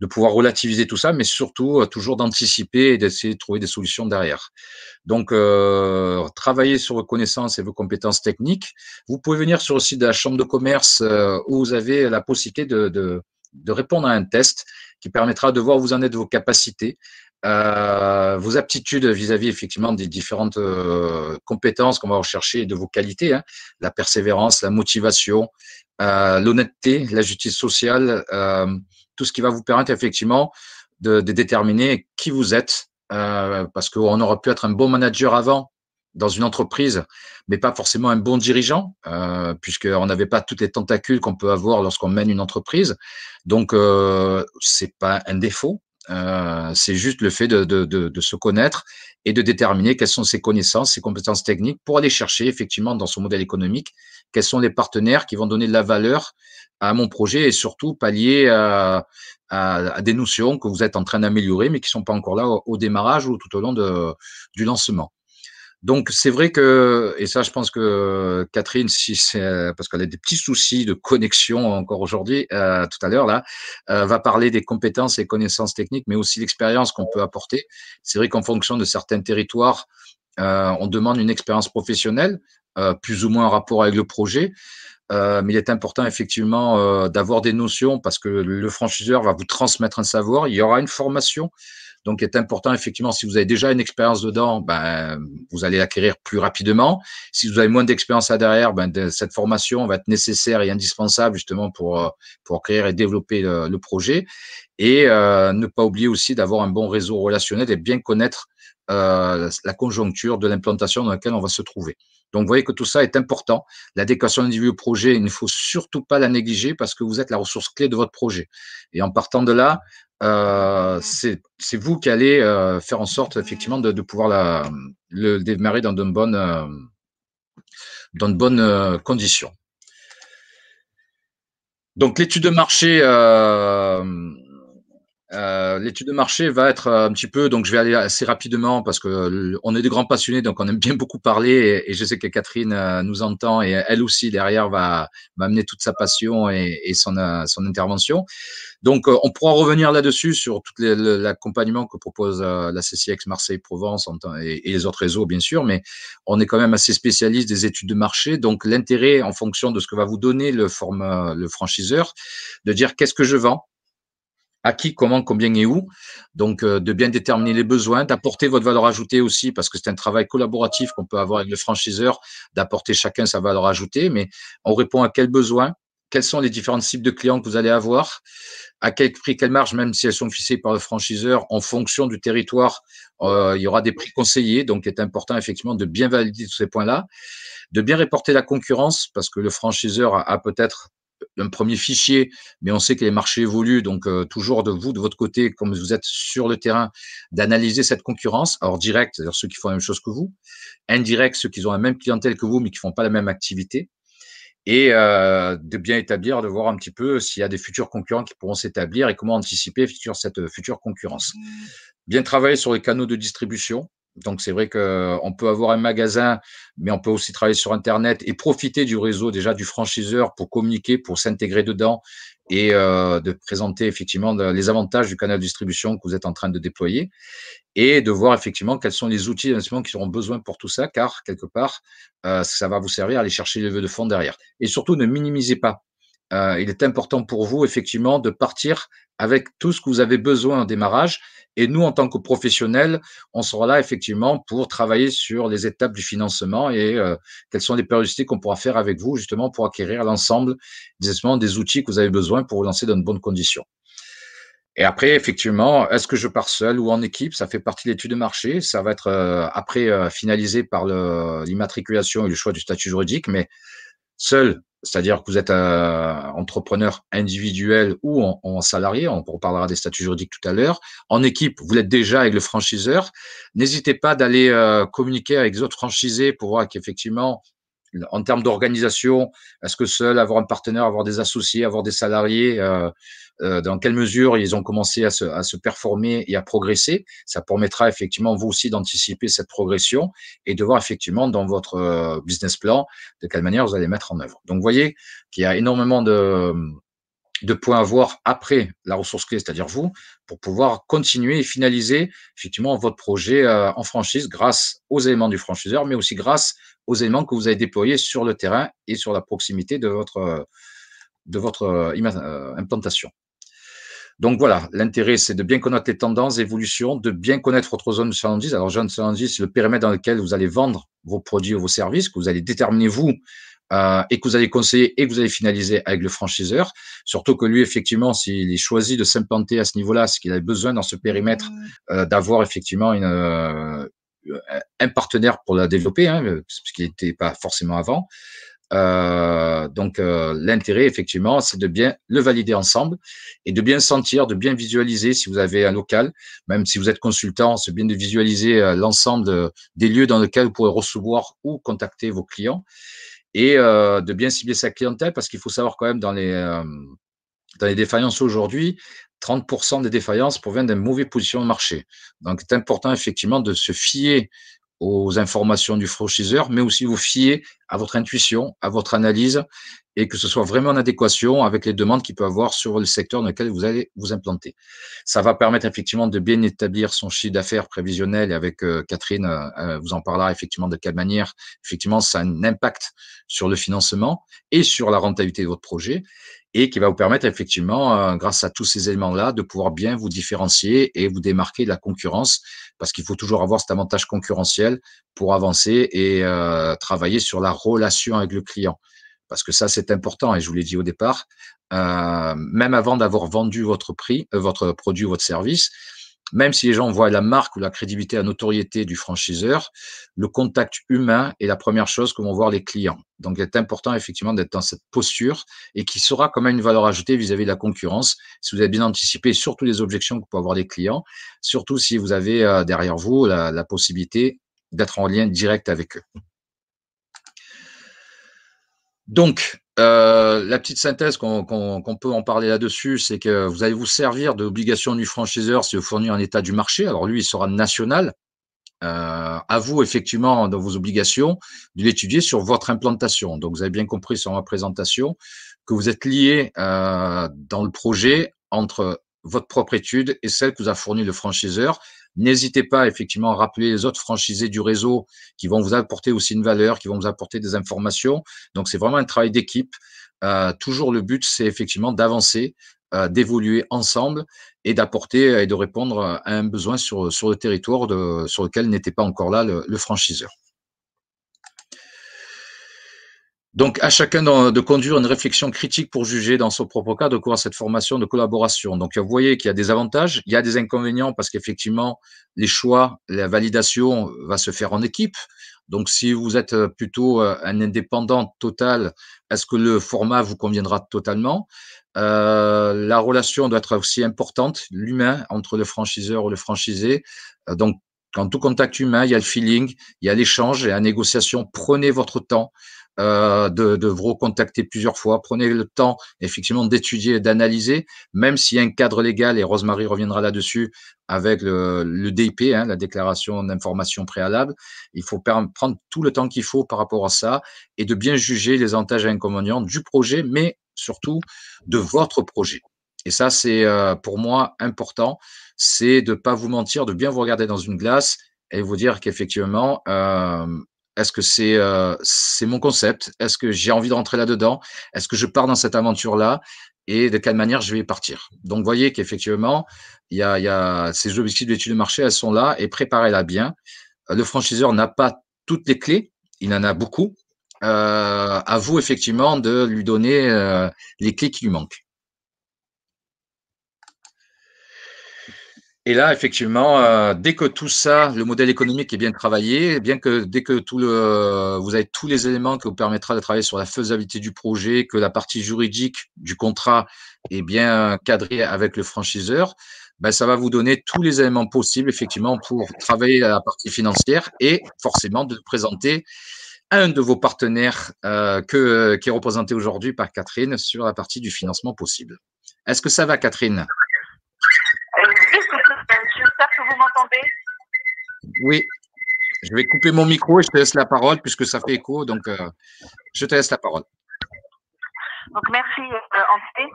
de pouvoir relativiser tout ça, mais surtout toujours d'anticiper et d'essayer de trouver des solutions derrière. Donc, travaillez sur vos connaissances et vos compétences techniques. Vous pouvez venir sur le site de la Chambre de commerce où vous avez la possibilité de répondre à un test qui permettra de voir où vous en êtes de vos capacités, vos aptitudes vis-à-vis effectivement des différentes compétences qu'on va rechercher et de vos qualités, hein, la persévérance, la motivation, l'honnêteté, la justice sociale, tout ce qui va vous permettre effectivement de déterminer qui vous êtes, parce qu'on aurait pu être un bon manager avant dans une entreprise, mais pas forcément un bon dirigeant, puisqu'on n'avait pas toutes les tentacules qu'on peut avoir lorsqu'on mène une entreprise. Donc, c'est pas un défaut, c'est juste le fait de se connaître et de déterminer quelles sont ses connaissances, ses compétences techniques pour aller chercher effectivement dans son modèle économique quels sont les partenaires qui vont donner de la valeur à mon projet et surtout pallier à des notions que vous êtes en train d'améliorer mais qui sont pas encore là au démarrage ou tout au long du lancement. Donc, c'est vrai que, et ça, je pense que Catherine, si c'est, parce qu'elle a des petits soucis de connexion encore aujourd'hui, tout à l'heure, là, va parler des compétences et connaissances techniques, mais aussi l'expérience qu'on peut apporter. C'est vrai qu'en fonction de certains territoires, on demande une expérience professionnelle, plus ou moins en rapport avec le projet. Mais il est important effectivement d'avoir des notions parce que le franchiseur va vous transmettre un savoir. Il y aura une formation. Donc, il est important, effectivement, si vous avez déjà une expérience dedans, ben, vous allez l'acquérir plus rapidement. Si vous avez moins d'expérience à derrière, ben, cette formation va être nécessaire et indispensable justement pour créer et développer le projet. Et ne pas oublier aussi d'avoir un bon réseau relationnel et bien connaître la conjoncture de l'implantation dans laquelle on va se trouver. Donc, vous voyez que tout ça est important. L'adéquation individuelle au projet, il ne faut surtout pas la négliger parce que vous êtes la ressource clé de votre projet. Et en partant de là, c'est vous qui allez faire en sorte effectivement de pouvoir le démarrer dans de bonnes conditions. Donc l'étude de marché, l'étude de marché va être un petit peu, donc je vais aller assez rapidement parce que on est des grands passionnés, donc on aime bien beaucoup parler et je sais que Catherine nous entend et elle aussi derrière va amener toute sa passion et son intervention. Donc on pourra revenir là-dessus sur tout l'accompagnement que propose la CCX Marseille-Provence et les autres réseaux bien sûr, mais on est quand même assez spécialiste des études de marché, donc l'intérêt en fonction de ce que va vous donner le franchiseur, de dire qu'est-ce que je vends, à qui, comment, combien et où. Donc, de bien déterminer les besoins, d'apporter votre valeur ajoutée aussi, parce que c'est un travail collaboratif qu'on peut avoir avec le franchiseur, d'apporter chacun sa valeur ajoutée, mais on répond à quels besoins, quels sont les différentes cibles de clients que vous allez avoir, à quel prix, quelle marge, même si elles sont fixées par le franchiseur, en fonction du territoire, il y aura des prix conseillés, donc il est important effectivement de bien valider tous ces points-là, de bien reporter la concurrence, parce que le franchiseur a peut-être un premier fichier, mais on sait que les marchés évoluent, donc toujours de votre côté, comme vous êtes sur le terrain, d'analyser cette concurrence, alors direct, c'est-à-dire ceux qui font la même chose que vous, indirect, ceux qui ont la même clientèle que vous, mais qui font pas la même activité, et de bien établir, de voir un petit peu s'il y a des futurs concurrents qui pourront s'établir et comment anticiper sur cette future concurrence. Bien travailler sur les canaux de distribution. Donc, c'est vrai qu'on peut avoir un magasin, mais on peut aussi travailler sur Internet et profiter du réseau déjà du franchiseur pour communiquer, pour s'intégrer dedans et de présenter effectivement les avantages du canal de distribution que vous êtes en train de déployer et de voir effectivement quels sont les outils d'investissement qui auront besoin pour tout ça, car quelque part, ça va vous servir à aller chercher les levées de fonds derrière. Et surtout, ne minimisez pas. Il est important pour vous, effectivement, de partir avec tout ce que vous avez besoin au démarrage. Et nous, en tant que professionnels, on sera là, effectivement, pour travailler sur les étapes du financement et quelles sont les périodicités qu'on pourra faire avec vous, justement, pour acquérir l'ensemble des outils que vous avez besoin pour vous lancer dans de bonnes conditions. Et après, effectivement, est-ce que je pars seul ou en équipe? Ça fait partie de l'étude de marché. Ça va être après finalisé par l'immatriculation et le choix du statut juridique, mais seul, c'est-à-dire que vous êtes entrepreneur individuel ou en salarié, on reparlera des statuts juridiques tout à l'heure. En équipe, vous l'êtes déjà avec le franchiseur. N'hésitez pas d'aller communiquer avec les autres franchisés pour voir qu'effectivement, en termes d'organisation, est-ce que seul, avoir un partenaire, avoir des associés, avoir des salariés, dans quelle mesure ils ont commencé à se performer et à progresser. Ça permettra effectivement vous aussi d'anticiper cette progression et de voir effectivement dans votre business plan de quelle manière vous allez mettre en œuvre. Donc, vous voyez qu'il y a énormément de points à avoir après la ressource clé, c'est-à-dire vous, pour pouvoir continuer et finaliser effectivement votre projet en franchise grâce aux éléments du franchiseur, mais aussi grâce aux éléments que vous avez déployés sur le terrain et sur la proximité de votre implantation. Donc voilà, l'intérêt, c'est de bien connaître les tendances, évolutions, de bien connaître votre zone de chalandise. Alors, zone de chalandise, c'est le périmètre dans lequel vous allez vendre vos produits ou vos services, que vous allez déterminer vous et que vous allez conseiller et que vous allez finaliser avec le franchiseur. Surtout que lui, effectivement, s'il est choisi de s'implanter à ce niveau-là, c'est qu'il a besoin dans ce périmètre d'avoir effectivement un partenaire pour la développer, ce qui n'était pas forcément avant. L'intérêt, effectivement, c'est de bien le valider ensemble et de bien sentir, de bien visualiser si vous avez un local, même si vous êtes consultant, c'est bien de visualiser l'ensemble des lieux dans lesquels vous pourrez recevoir ou contacter vos clients et de bien cibler sa clientèle parce qu'il faut savoir quand même dans les défaillances aujourd'hui, 30% des défaillances proviennent d'un mauvais position de marché. Donc, c'est important effectivement de se fier aux informations du franchiseur, mais aussi vous fier à votre intuition, à votre analyse, et que ce soit vraiment en adéquation avec les demandes qu'il peut avoir sur le secteur dans lequel vous allez vous implanter. Ça va permettre effectivement de bien établir son chiffre d'affaires prévisionnel, et avec Catherine vous en parlera effectivement de quelle manière, effectivement, ça a un impact sur le financement et sur la rentabilité de votre projet, et qui va vous permettre effectivement, grâce à tous ces éléments-là, de pouvoir bien vous différencier et vous démarquer de la concurrence, parce qu'il faut toujours avoir cet avantage concurrentiel pour avancer et travailler sur la relation avec le client. Parce que ça, c'est important, et je vous l'ai dit au départ, même avant d'avoir vendu votre produit ou votre service, même si les gens voient la marque ou la crédibilité, la notoriété du franchiseur, le contact humain est la première chose que vont voir les clients. Donc, il est important effectivement d'être dans cette posture et qui sera quand même une valeur ajoutée vis-à-vis de la concurrence, si vous avez bien anticipé surtout les objections que peuvent avoir les clients, surtout si vous avez derrière vous la possibilité d'être en lien direct avec eux. Donc, la petite synthèse qu'on peut en parler là-dessus, c'est que vous allez vous servir de l'obligation du franchiseur si vous fournissez un état du marché. Alors lui, il sera national. À vous, effectivement, dans vos obligations, de l'étudier sur votre implantation. Donc, vous avez bien compris sur ma présentation que vous êtes lié dans le projet entre votre propre étude et celle que vous a fournie le franchiseur. N'hésitez pas, effectivement, à rappeler les autres franchisés du réseau qui vont vous apporter aussi une valeur, qui vont vous apporter des informations. Donc, c'est vraiment un travail d'équipe. Toujours le but, c'est effectivement d'avancer, d'évoluer ensemble et d'apporter et de répondre à un besoin sur le territoire sur lequel n'était pas encore là le franchiseur. Donc, à chacun de conduire une réflexion critique pour juger dans son propre cas de quoi cette formation de collaboration. Donc, vous voyez qu'il y a des avantages, il y a des inconvénients parce qu'effectivement, les choix, la validation va se faire en équipe. Donc, si vous êtes plutôt un indépendant total, est-ce que le format vous conviendra totalement? La relation doit être aussi importante, l'humain entre le franchiseur ou le franchisé. Donc, quand tout contact humain, il y a le feeling, il y a l'échange et la négociation. Prenez votre temps de vous recontacter plusieurs fois. Prenez le temps, effectivement, d'étudier et d'analyser, même s'il y a un cadre légal, et Rosemary reviendra là-dessus, avec le DIP, la déclaration d'information préalable. Il faut prendre tout le temps qu'il faut par rapport à ça et de bien juger les avantages et inconvénients du projet, mais surtout de votre projet. Et ça, c'est pour moi important, c'est de ne pas vous mentir, de bien vous regarder dans une glace et vous dire qu'effectivement, est-ce que c'est mon concept? Est-ce que j'ai envie de rentrer là-dedans? Est-ce que je pars dans cette aventure-là? Et de quelle manière je vais y partir? Donc, vous voyez qu'effectivement, il y a ces objectifs d'études de marché, elles sont là et préparez-la bien. Le franchiseur n'a pas toutes les clés, il en a beaucoup. À vous, effectivement, de lui donner les clés qui lui manquent. Et là, effectivement, dès que tout ça, le modèle économique est bien travaillé, dès que vous avez tous les éléments qui vous permettra de travailler sur la faisabilité du projet, que la partie juridique du contrat est bien cadrée avec le franchiseur, ben, ça va vous donner tous les éléments possibles, effectivement, pour travailler à la partie financière et forcément de présenter un de vos partenaires qui est représenté aujourd'hui par Catherine sur la partie du financement possible. Est-ce que ça va, Catherine? J'espère que vous m'entendez. Oui, je vais couper mon micro et je te laisse la parole puisque ça fait écho, donc je te laisse la parole. Donc merci André.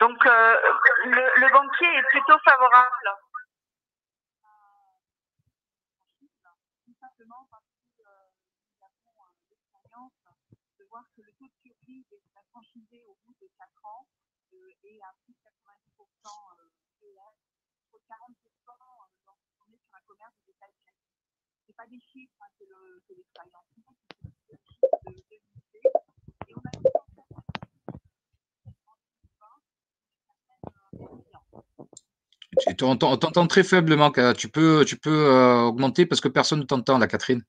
Donc, le banquier est plutôt favorable. Tout simplement parce que nous avons l'expérience de voir que le taux de survie des franchisés au bout de 4 ans est à plus de 90%, entre 40% lorsqu'on est sur un commerce de détail classique. Ce n'est pas des chiffres que l'expérience montre, c'est des chiffres de lycée. Et on a On t'entend très faiblement. Tu peux augmenter parce que personne ne t'entend, là, Catherine.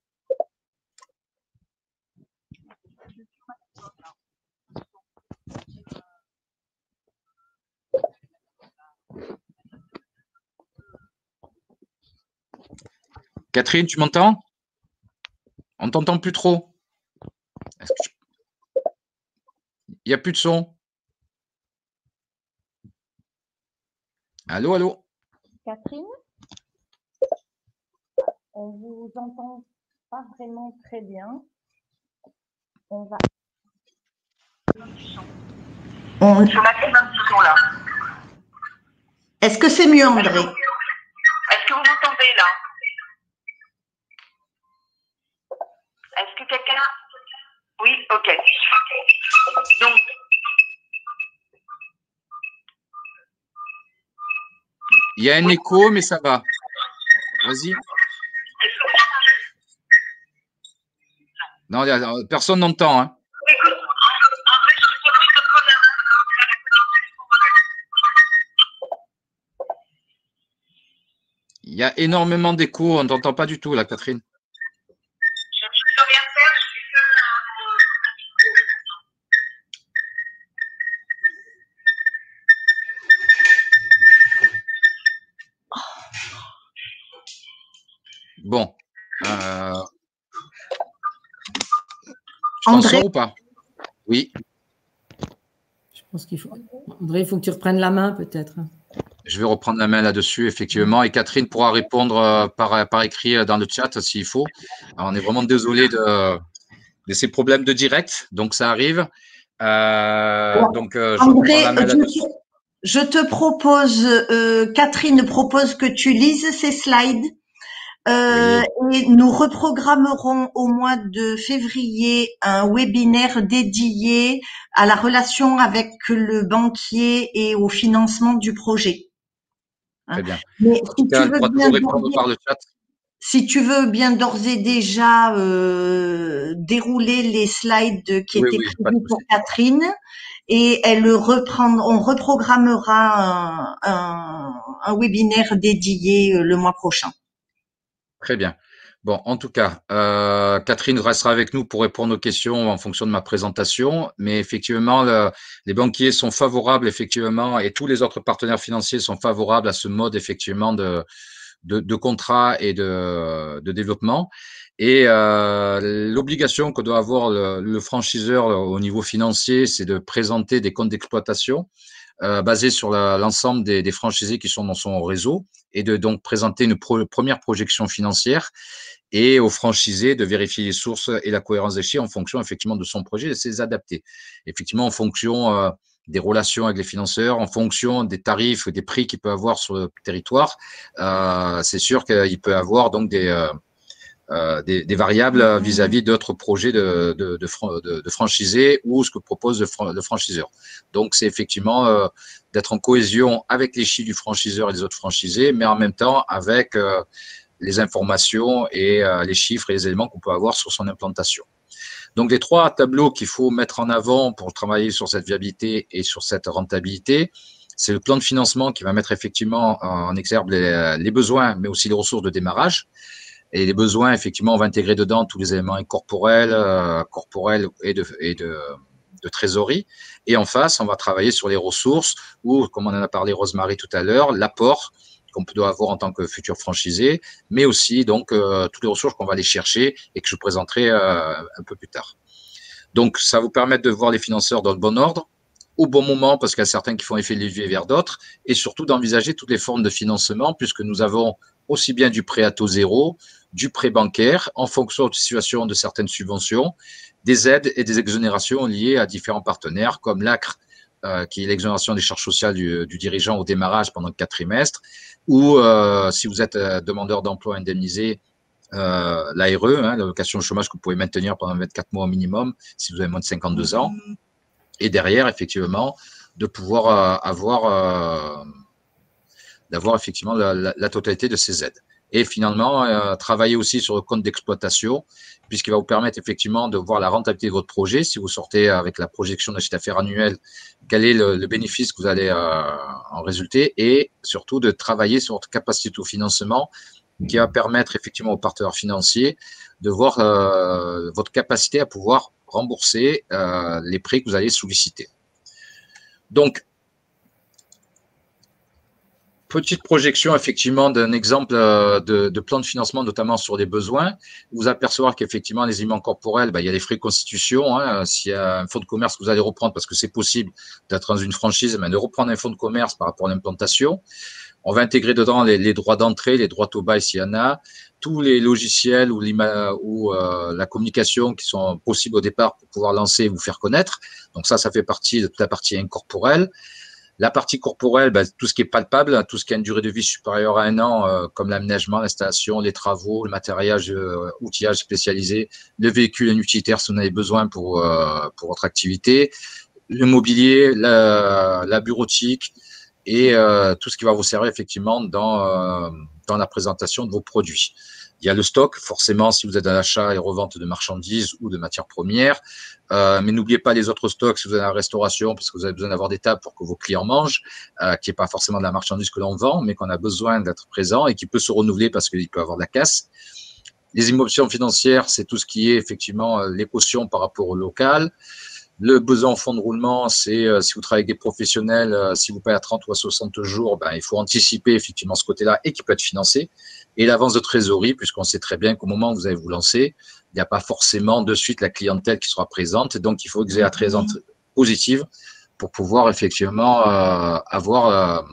Catherine, tu m'entends? On ne t'entend plus trop. Il n'y a plus de son. Allô, allô? Catherine, on vous entend pas vraiment très bien. On va. Je m'active un petit son là. Est-ce que c'est mieux, André? Est-ce que vous m'entendez là? Est-ce que quelqu'un... Oui, ok. Donc... Il y a un écho, mais ça va. Vas-y. Non, personne n'entend. Hein. Il y a énormément d'écho. On ne t'entend pas du tout, là, Catherine. Bon. André, ou pas? Oui. Je pense qu'il faut. André, il faut que tu reprennes la main, peut-être. Je vais reprendre la main là-dessus, effectivement. Et Catherine pourra répondre par écrit dans le chat s'il faut. Alors, on est vraiment désolé de ces problèmes de direct. Donc, ça arrive. André, je te propose, Catherine propose que tu lises ces slides. Et nous reprogrammerons au mois de février un webinaire dédié à la relation avec le banquier et au financement du projet. Très bien. Mais si tu veux bien d'ores et déjà dérouler les slides qui étaient prévus pour Catherine, et on reprogrammera un webinaire dédié le mois prochain. Très bien. Bon, en tout cas, Catherine restera avec nous pour répondre aux questions en fonction de ma présentation. Mais effectivement, les banquiers sont favorables, effectivement, et tous les autres partenaires financiers sont favorables à ce mode, effectivement, de contrat et de développement. Et l'obligation que doit avoir le franchiseur au niveau financier, c'est de présenter des comptes d'exploitation basés sur l'ensemble des franchisés qui sont dans son réseau et de donc présenter une première projection financière et aux franchisés de vérifier les sources et la cohérence des chiffres en fonction effectivement de son projet et de les adapter. Effectivement, en fonction des relations avec les financeurs, en fonction des tarifs, des prix qu'il peut avoir sur le territoire, c'est sûr qu'il peut avoir donc des variables vis-à-vis d'autres projets de franchisés ou ce que propose le franchiseur. Donc, c'est effectivement d'être en cohésion avec les chiffres du franchiseur et des autres franchisés, mais en même temps avec les informations et les chiffres et les éléments qu'on peut avoir sur son implantation. Donc, les trois tableaux qu'il faut mettre en avant pour travailler sur cette viabilité et sur cette rentabilité, c'est le plan de financement qui va mettre effectivement en exergue les besoins, mais aussi les ressources de démarrage. Et les besoins, effectivement, on va intégrer dedans tous les éléments corporels et de trésorerie. Et en face, on va travailler sur les ressources ou, comme on en a parlé Rosemary tout à l'heure, l'apport qu'on doit avoir en tant que futur franchisé, mais aussi donc toutes les ressources qu'on va aller chercher et que je présenterai un peu plus tard. Donc, ça va vous permettre de voir les financeurs dans le bon ordre, au bon moment, parce qu'il y a certains qui font effet levier vers d'autres, et surtout d'envisager toutes les formes de financement, puisque nous avons aussi bien du prêt à taux zéro, du prêt bancaire, en fonction de la situation de certaines subventions, des aides et des exonérations liées à différents partenaires, comme l'ACRE qui est l'exonération des charges sociales du dirigeant au démarrage pendant 4 trimestres, ou si vous êtes demandeur d'emploi indemnisé, l'ARE, l'allocation de chômage que vous pouvez maintenir pendant 24 mois au minimum si vous avez moins de 52 ans. Et derrière, effectivement, de pouvoir d'avoir effectivement la totalité de ces aides. Et finalement, travailler aussi sur le compte d'exploitation, puisqu'il va vous permettre effectivement de voir la rentabilité de votre projet. Si vous sortez avec la projection de chiffre d'affaires annuel, quel est le bénéfice que vous allez en résulter, et surtout de travailler sur votre capacité de financement, qui va permettre effectivement aux partenaires financiers de voir votre capacité à pouvoir rembourser les prêts que vous allez solliciter. Donc, petite projection effectivement d'un exemple de plan de financement, notamment sur les besoins. Vous apercevoir qu'effectivement, les éléments corporels, il y a les frais de constitution. S'il y a un fonds de commerce que vous allez reprendre, parce que c'est possible d'être dans une franchise, mais de reprendre un fonds de commerce par rapport à l'implantation. On va intégrer dedans les droits d'entrée, les droits au bail s'il y en a, tous les logiciels ou la communication qui sont possibles au départ pour pouvoir lancer et vous faire connaître. Donc ça fait partie de toute la partie incorporelle. La partie corporelle, tout ce qui est palpable, tout ce qui a une durée de vie supérieure à 1 an, comme l'aménagement, l'installation, les travaux, le matériel, outillage spécialisé, le véhicule utilitaire si vous en avez besoin pour votre activité, le mobilier, la bureautique, et tout ce qui va vous servir effectivement dans la présentation de vos produits. Il y a le stock, forcément, si vous êtes à l'achat et revente de marchandises ou de matières premières, mais n'oubliez pas les autres stocks si vous êtes à la restauration, parce que vous avez besoin d'avoir des tables pour que vos clients mangent, qui n'est pas forcément de la marchandise que l'on vend, mais qu'on a besoin d'être présent et qui peut se renouveler parce qu'il peut avoir de la casse. Les émotions financières, c'est tout ce qui est effectivement les cautions par rapport au local. Le besoin en fonds de roulement, c'est si vous travaillez avec des professionnels, si vous payez à 30 ou à 60 jours, il faut anticiper effectivement ce côté-là et qui peut être financé. Et l'avance de trésorerie, puisqu'on sait très bien qu'au moment où vous allez vous lancer, il n'y a pas forcément de suite la clientèle qui sera présente. Donc, il faut que vous ayez la trésorerie positive pour pouvoir effectivement avoir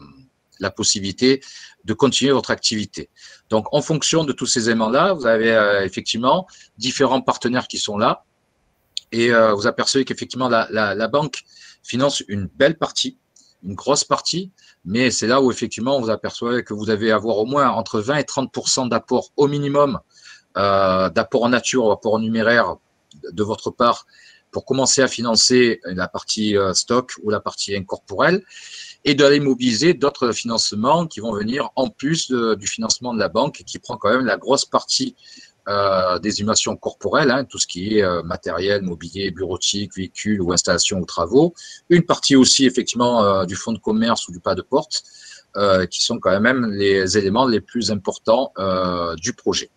la possibilité de continuer votre activité. Donc, en fonction de tous ces éléments-là, vous avez effectivement différents partenaires qui sont là. Et vous apercevez qu'effectivement, la banque finance une belle partie, une grosse partie, mais c'est là où effectivement, vous apercevez que vous devez avoir au moins entre 20 et 30% d'apport au minimum, d'apport en nature ou apport en numéraire de votre part pour commencer à financer la partie stock ou la partie incorporelle, et d'aller mobiliser d'autres financements qui vont venir en plus du financement de la banque, qui prend quand même la grosse partie des émulations corporelles, tout ce qui est matériel, mobilier, bureautique, véhicule ou installation ou travaux. Une partie aussi effectivement du fonds de commerce ou du pas de porte, qui sont quand même les éléments les plus importants du projet.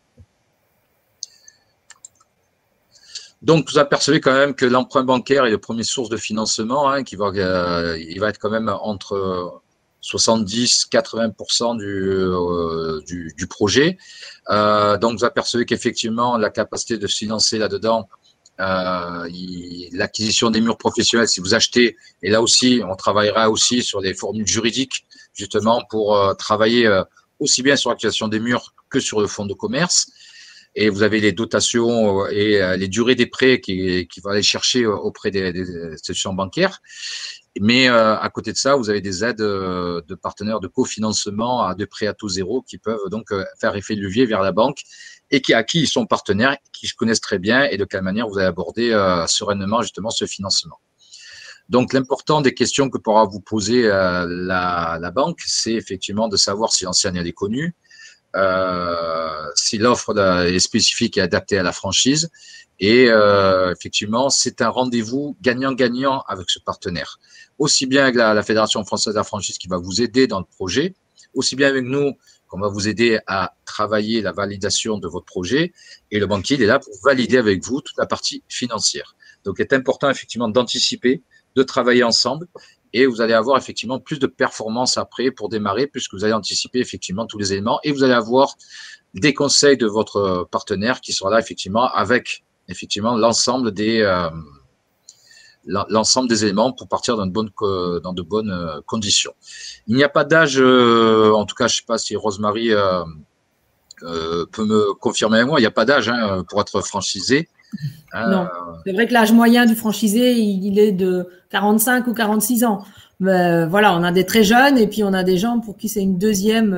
Donc, vous apercevez quand même que l'emprunt bancaire est la première source de financement, il va être quand même entre 70-80% du projet. Donc, vous apercevez qu'effectivement, la capacité de se financer là-dedans, l'acquisition des murs professionnels, si vous achetez, et là aussi, on travaillera aussi sur des formules juridiques, justement, pour travailler aussi bien sur l'acquisition des murs que sur le fonds de commerce. Et vous avez les dotations et les durées des prêts qui vont aller chercher auprès des institutions bancaires. Mais à côté de ça, vous avez des aides de partenaires de cofinancement de prêts à taux zéro qui peuvent donc faire effet de levier vers la banque et à qui ils sont partenaires, qui se connaissent très bien et de quelle manière vous allez aborder sereinement justement ce financement. Donc, l'important des questions que pourra vous poser la banque, c'est effectivement de savoir si l'enseigne est connue, si l'offre est spécifique et adaptée à la franchise. Et effectivement, c'est un rendez-vous gagnant-gagnant avec ce partenaire. Aussi bien avec la Fédération française de la franchise qui va vous aider dans le projet, aussi bien avec nous qu'on va vous aider à travailler la validation de votre projet. Et le banquier, il est là pour valider avec vous toute la partie financière. Donc, il est important effectivement d'anticiper, de travailler ensemble. Et vous allez avoir effectivement plus de performance après pour démarrer, puisque vous allez anticiper effectivement tous les éléments. Et vous allez avoir des conseils de votre partenaire qui sera là effectivement avec effectivement l'ensemble des éléments pour partir dans de bonnes conditions. Il n'y a pas d'âge, en tout cas, je ne sais pas si Rosemary peut me confirmer avec moi, il n'y a pas d'âge pour être franchisé. Non, c'est vrai que l'âge moyen du franchisé, il est de 45 ou 46 ans. Mais voilà, on a des très jeunes et puis on a des gens pour qui c'est une deuxième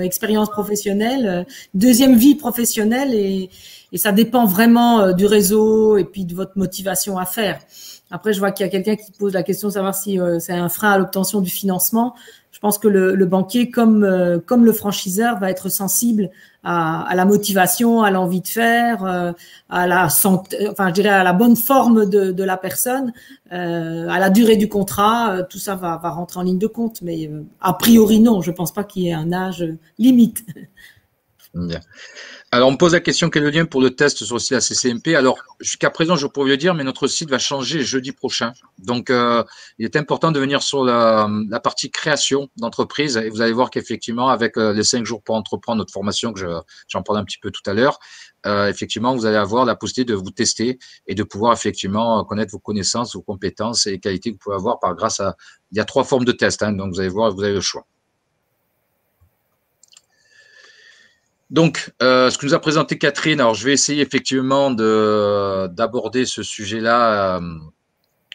expérience professionnelle, une deuxième vie professionnelle et ça dépend vraiment du réseau et puis de votre motivation à faire. Après, je vois qu'il y a quelqu'un qui pose la question de savoir si c'est un frein à l'obtention du financement. Je pense que le banquier, comme le franchiseur, va être sensible à la motivation, à l'envie de faire, à la santé, enfin, je dirais à la bonne forme de la personne, à la durée du contrat. Tout ça va rentrer en ligne de compte, mais a priori non. Je pense pas qu'il y ait un âge limite. Bien. Alors, on me pose la question, quel est le lien pour le test sur le site ACCMP? Alors, jusqu'à présent, je pourrais le dire, mais notre site va changer jeudi prochain. Donc, il est important de venir sur la partie création d'entreprise. Et vous allez voir qu'effectivement, avec les 5 jours pour entreprendre, notre formation, que j'en parlais un petit peu tout à l'heure, effectivement, vous allez avoir la possibilité de vous tester et de pouvoir effectivement connaître vos connaissances, vos compétences et les qualités que vous pouvez avoir grâce à… Il y a 3 formes de tests, hein, donc vous allez voir, vous avez le choix. Donc, ce que nous a présenté Catherine, alors je vais essayer effectivement d'aborder ce sujet-là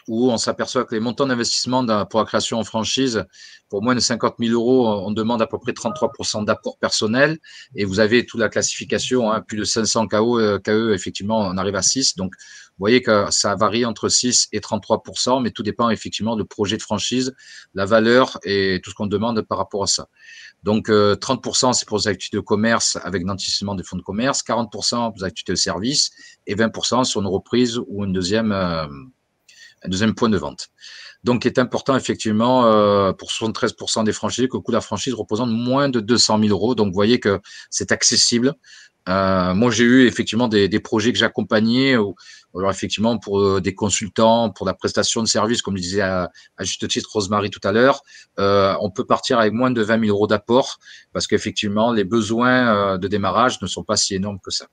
où on s'aperçoit que les montants d'investissement pour la création en franchise, pour moins de 50 000 euros, on demande à peu près 33% d'apport personnel et vous avez toute la classification, hein, plus de 500 KE, effectivement, on arrive à 6. Donc, vous voyez que ça varie entre 6 et 33%, mais tout dépend effectivement du projet de franchise, la valeur et tout ce qu'on demande par rapport à ça. Donc, 30%, c'est pour les activités de commerce avec nantissement des fonds de commerce, 40% pour les activités de service et 20% sur une reprise ou un deuxième point de vente. Donc, il est important, effectivement, pour 73% des franchisés, que le coût de la franchise représente moins de 200 000 euros. Donc, vous voyez que c'est accessible. Moi, j'ai eu effectivement des projets que j'accompagnais, alors effectivement pour des consultants, pour la prestation de services, comme le disait à juste titre Rosemary tout à l'heure, on peut partir avec moins de 20 000 euros d'apport parce qu'effectivement, les besoins de démarrage ne sont pas si énormes que ça.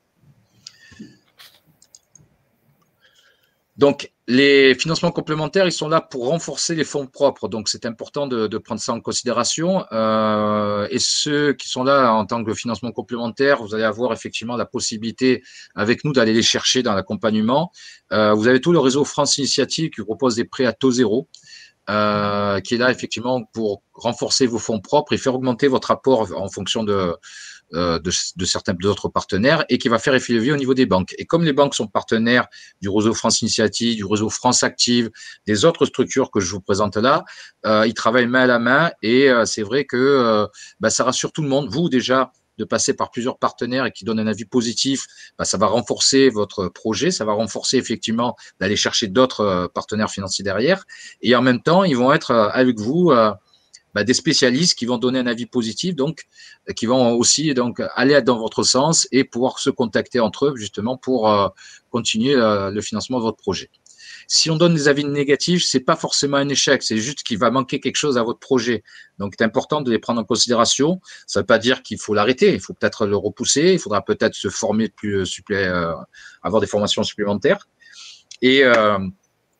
Donc, les financements complémentaires, ils sont là pour renforcer les fonds propres. Donc, c'est important de prendre ça en considération. Et ceux qui sont là en tant que financement complémentaire, vous allez avoir effectivement la possibilité avec nous d'aller les chercher dans l'accompagnement. Vous avez tout le réseau France Initiative qui propose des prêts à taux zéro. Qui est là effectivement pour renforcer vos fonds propres et faire augmenter votre apport en fonction de certains d'autres partenaires et qui va faire effet levier au niveau des banques. Et comme les banques sont partenaires du réseau France Initiative, du réseau France Active, des autres structures que je vous présente là, ils travaillent main à la main et c'est vrai que ça rassure tout le monde. Vous déjà, de passer par plusieurs partenaires et qui donnent un avis positif, ça va renforcer votre projet, ça va renforcer effectivement d'aller chercher d'autres partenaires financiers derrière. Et en même temps, ils vont être avec vous des spécialistes qui vont donner un avis positif, donc qui vont aussi donc aller dans votre sens et pouvoir se contacter entre eux justement pour continuer le financement de votre projet. Si on donne des avis négatifs, c'est pas forcément un échec, c'est juste qu'il va manquer quelque chose à votre projet. Donc, c'est important de les prendre en considération. Ça ne veut pas dire qu'il faut l'arrêter, il faut peut-être le repousser, il faudra peut-être se former avoir des formations supplémentaires. Et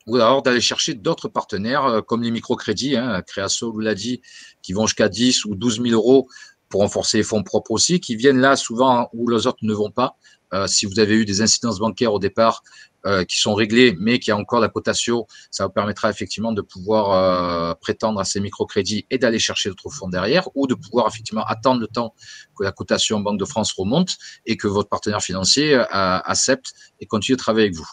ou alors d'aller chercher d'autres partenaires comme les microcrédits, hein, Créaso vous l'a dit, qui vont jusqu'à 10 ou 12 000 euros pour renforcer les fonds propres aussi, qui viennent là souvent où les autres ne vont pas. Si vous avez eu des incidences bancaires au départ qui sont réglées, mais qui a encore la cotation, ça vous permettra effectivement de pouvoir prétendre à ces microcrédits et d'aller chercher d'autres fonds derrière, ou de pouvoir effectivement attendre le temps que la cotation en Banque de France remonte et que votre partenaire financier accepte et continue de travailler avec vous.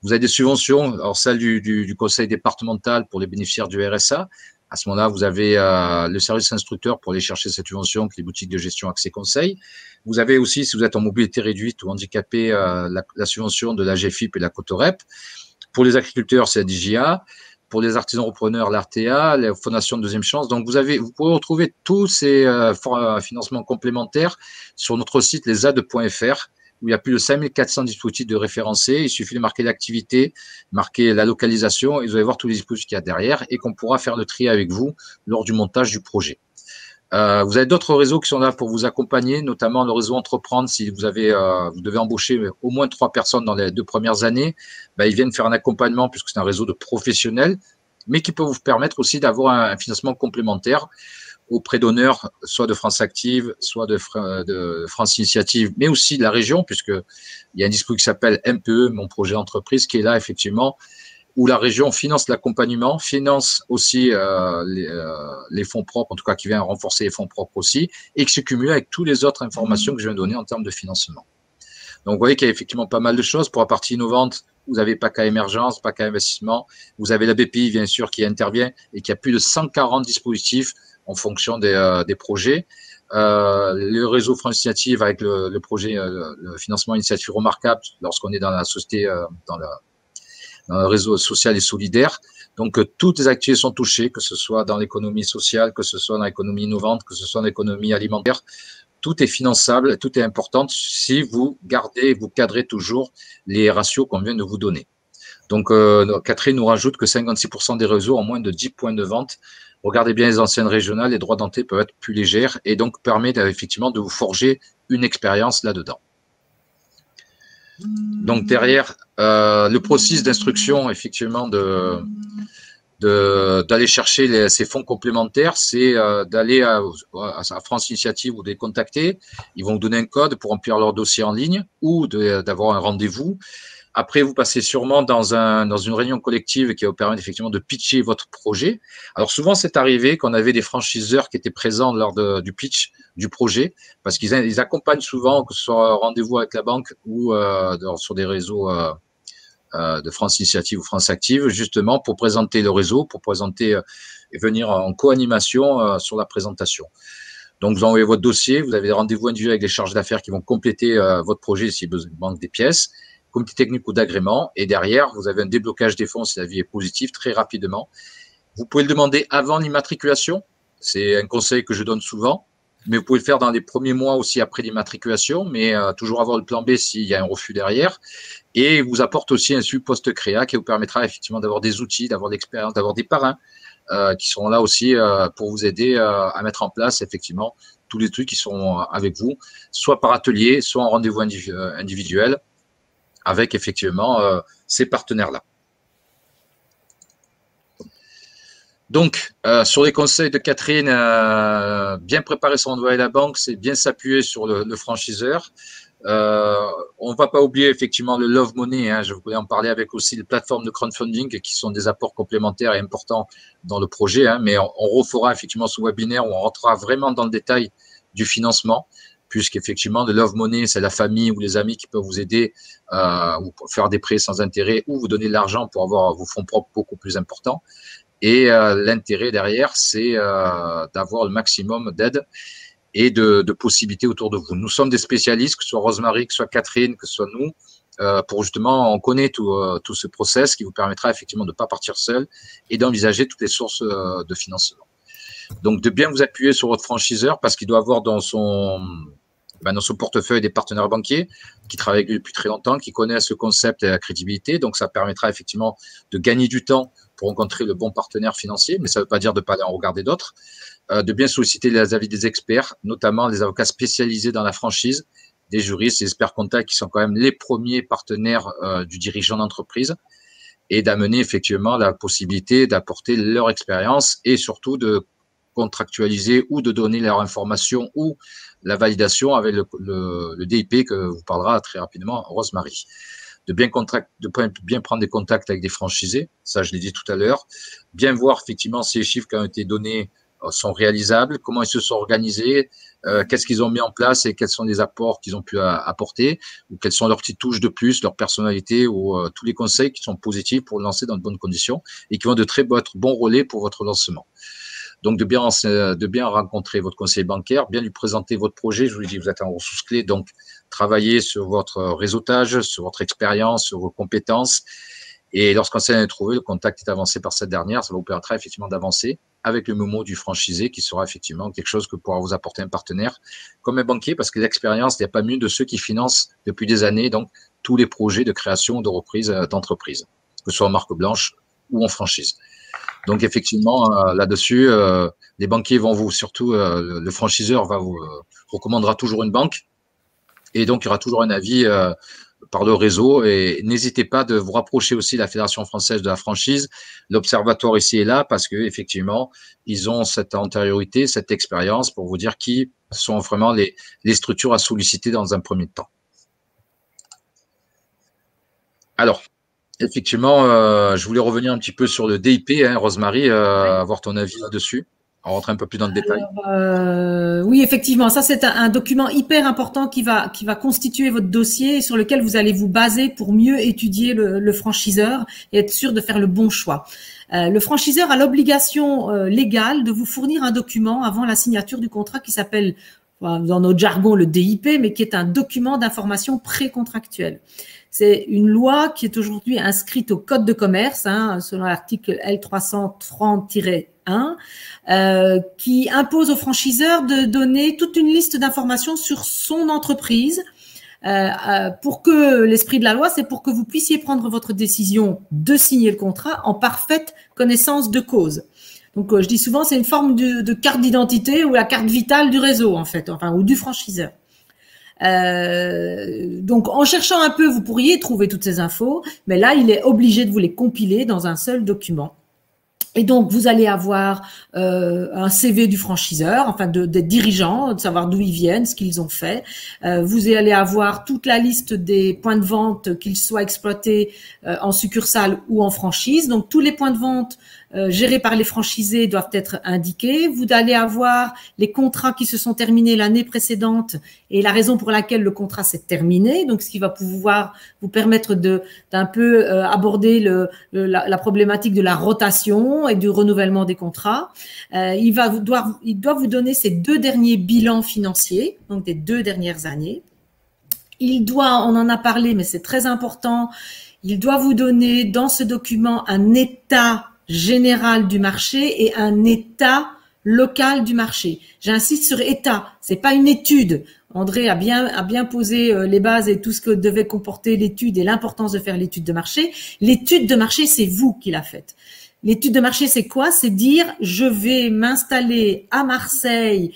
Vous avez des subventions, alors celle du conseil départemental pour les bénéficiaires du RSA. À ce moment-là, vous avez le service instructeur pour aller chercher cette subvention que les boutiques de gestion Accès Conseil. Vous avez aussi, si vous êtes en mobilité réduite ou handicapé, la subvention de la GFIP et la Cotorep. Pour les agriculteurs, c'est la DGA. Pour les artisans repreneurs, l'ARTEA, la Fondation de Deuxième Chance. Donc, vous pouvez retrouver tous ces financements complémentaires sur notre site lesad.fr, où il y a plus de 5400 dispositifs de référencés. Il suffit de marquer l'activité, marquer la localisation, et vous allez voir tous les dispositifs qu'il y a derrière et qu'on pourra faire le tri avec vous lors du montage du projet. Vous avez d'autres réseaux qui sont là pour vous accompagner, notamment le réseau Entreprendre. Si vous devez embaucher au moins 3 personnes dans les 2 premières années, ils viennent faire un accompagnement puisque c'est un réseau de professionnels, mais qui peut vous permettre aussi d'avoir un financement complémentaire auprès d'honneurs, soit de France Active, soit de France Initiative, mais aussi de la région, puisqu'il y a un dispositif qui s'appelle MPE, mon projet d'entreprise, qui est là, effectivement, où la région finance l'accompagnement, finance aussi les fonds propres, en tout cas qui vient renforcer les fonds propres aussi, et qui se cumule avec toutes les autres informations que je viens de donner en termes de financement. Donc, vous voyez qu'il y a effectivement pas mal de choses. Pour la partie innovante, vous avez PACA émergence, PACA investissement, vous avez la BPI, bien sûr, qui intervient et qui a plus de 140 dispositifs en fonction des projets. Le réseau France Initiative avec le projet, le financement initiative remarquable lorsqu'on est dans la société, dans le réseau social et solidaire. Donc, toutes les activités sont touchées, que ce soit dans l'économie sociale, que ce soit dans l'économie innovante, que ce soit dans l'économie alimentaire. Tout est finançable, tout est important si vous gardez, vous cadrez toujours les ratios qu'on vient de vous donner. Donc, Catherine nous rajoute que 56% des réseaux ont moins de 10 points de vente. Regardez bien les anciennes régionales, les droits d'entrée peuvent être plus légères et donc permet effectivement de vous forger une expérience là-dedans. Donc, derrière, le processus d'instruction, effectivement, d'aller chercher ces fonds complémentaires, c'est d'aller à France Initiative ou de les contacter. Ils vont vous donner un code pour remplir leur dossier en ligne ou d'avoir un rendez-vous. Après, vous passez sûrement dans une réunion collective qui va vous permettre effectivement de pitcher votre projet. Alors souvent, c'est arrivé qu'on avait des franchiseurs qui étaient présents lors du pitch du projet parce qu'ils accompagnent souvent, que ce soit rendez-vous avec la banque ou sur des réseaux de France Initiative ou France Active, justement pour présenter le réseau, pour présenter et venir en co-animation sur la présentation. Donc, vous envoyez votre dossier, vous avez des rendez-vous individuels avec des charges d'affaires qui vont compléter votre projet s'il manque des pièces, comité technique ou d'agrément, et derrière, vous avez un déblocage des fonds si l'avis est positif très rapidement. Vous pouvez le demander avant l'immatriculation, c'est un conseil que je donne souvent, mais vous pouvez le faire dans les premiers mois aussi après l'immatriculation, mais toujours avoir le plan B s'il y a un refus derrière. Et il vous apporte aussi un suivi post-créa qui vous permettra effectivement d'avoir des outils, d'avoir de l'expérience, d'avoir des parrains qui seront là aussi pour vous aider à mettre en place effectivement tous les trucs qui sont avec vous, soit par atelier, soit en rendez-vous individuel avec effectivement ces partenaires-là. Donc, sur les conseils de Catherine, bien préparer son doigt à la banque, c'est bien s'appuyer sur le franchiseur. On ne va pas oublier effectivement le Love Money, hein, je voulais en parler avec aussi les plateformes de crowdfunding qui sont des apports complémentaires et importants dans le projet, hein, mais on refera effectivement ce webinaire où on rentrera vraiment dans le détail du financement, puisqu'effectivement le Love Money, c'est la famille ou les amis qui peuvent vous aider ou faire des prêts sans intérêt ou vous donner de l'argent pour avoir vos fonds propres beaucoup plus importants. Et l'intérêt derrière, c'est d'avoir le maximum d'aide et de possibilités autour de vous. Nous sommes des spécialistes, que ce soit Rosemary, que ce soit Catherine, que ce soit nous, pour justement, on connaît tout ce process qui vous permettra effectivement de ne pas partir seul et d'envisager toutes les sources de financement. Donc, de bien vous appuyer sur votre franchiseur parce qu'il doit avoir dans son portefeuille des partenaires banquiers qui travaillent avec lui depuis très longtemps, qui connaissent le concept et la crédibilité. Donc, ça permettra effectivement de gagner du temps pour rencontrer le bon partenaire financier, mais ça ne veut pas dire de ne pas aller en regarder d'autres. De bien solliciter les avis des experts, notamment les avocats spécialisés dans la franchise, des juristes, des experts comptables qui sont quand même les premiers partenaires du dirigeant d'entreprise et d'amener effectivement la possibilité d'apporter leur expérience et surtout de contractualiser ou de donner leur information ou la validation avec le DIP que vous parlera très rapidement Rosemary. De bien prendre des contacts avec des franchisés, ça je l'ai dit tout à l'heure, bien voir effectivement si les chiffres qui ont été donnés sont réalisables, comment ils se sont organisés, qu'est-ce qu'ils ont mis en place et quels sont les apports qu'ils ont pu apporter, ou quelles sont leurs petites touches de plus, leur personnalité, ou tous les conseils qui sont positifs pour le lancer dans de bonnes conditions et qui vont de très bons relais pour votre lancement. Donc, de bien rencontrer votre conseiller bancaire, bien lui présenter votre projet. Je vous l'ai dit, vous êtes en ressources clés, donc travailler sur votre réseautage, sur votre expérience, sur vos compétences. Et lorsqu'on s'est trouvé, le contact est avancé par cette dernière, ça vous permettra effectivement d'avancer avec le mémo du franchisé qui sera effectivement quelque chose que pourra vous apporter un partenaire comme un banquier, parce que l'expérience, il n'y a pas mieux de ceux qui financent depuis des années donc tous les projets de création de reprise d'entreprise, que ce soit en marque blanche ou en franchise. Donc effectivement, là-dessus, les banquiers vont surtout le franchiseur recommandera toujours une banque, et donc il y aura toujours un avis par le réseau. Et n'hésitez pas de vous rapprocher aussi de la Fédération française de la franchise, l'observatoire ici et là, parce que effectivement, ils ont cette antériorité, cette expérience pour vous dire qui sont vraiment les structures à solliciter dans un premier temps. Alors, effectivement, je voulais revenir un petit peu sur le DIP, hein, Rosemary, avoir ton avis là-dessus. On rentre un peu plus dans le détail. Oui, effectivement, ça c'est un document hyper important qui va constituer votre dossier et sur lequel vous allez vous baser pour mieux étudier le franchiseur et être sûr de faire le bon choix. Le franchiseur a l'obligation légale de vous fournir un document avant la signature du contrat qui s'appelle, dans notre jargon, le DIP, mais qui est un document d'information précontractuelle. C'est une loi qui est aujourd'hui inscrite au Code de commerce, hein, selon l'article L330-1, qui impose au franchiseur de donner toute une liste d'informations sur son entreprise. Pour que l'esprit de la loi, c'est pour que vous puissiez prendre votre décision de signer le contrat en parfaite connaissance de cause. Donc, je dis souvent, c'est une forme de carte d'identité ou la carte vitale du réseau, en fait, enfin, ou du franchiseur. Donc, en cherchant un peu, vous pourriez trouver toutes ces infos, mais là, il est obligé de vous les compiler dans un seul document. Et donc, vous allez avoir un CV du franchiseur, enfin des dirigeants, de savoir d'où ils viennent, ce qu'ils ont fait. Vous allez avoir toute la liste des points de vente, qu'ils soient exploités en succursale ou en franchise. Donc, tous les points de vente gérés par les franchisés doivent être indiqués. Vous allez avoir les contrats qui se sont terminés l'année précédente et la raison pour laquelle le contrat s'est terminé. Donc, ce qui va pouvoir vous permettre d'un peu aborder la problématique de la rotation et du renouvellement des contrats. Il doit vous donner ces 2 derniers bilans financiers, donc des 2 dernières années. On en a parlé, mais c'est très important, il doit vous donner dans ce document un état général du marché et un état local du marché. J'insiste sur état, c'est pas une étude. André a bien posé les bases et tout ce que devait comporter l'étude et l'importance de faire l'étude de marché. L'étude de marché, c'est vous qui la faites. L'étude de marché, c'est quoi? C'est dire, je vais m'installer à Marseille,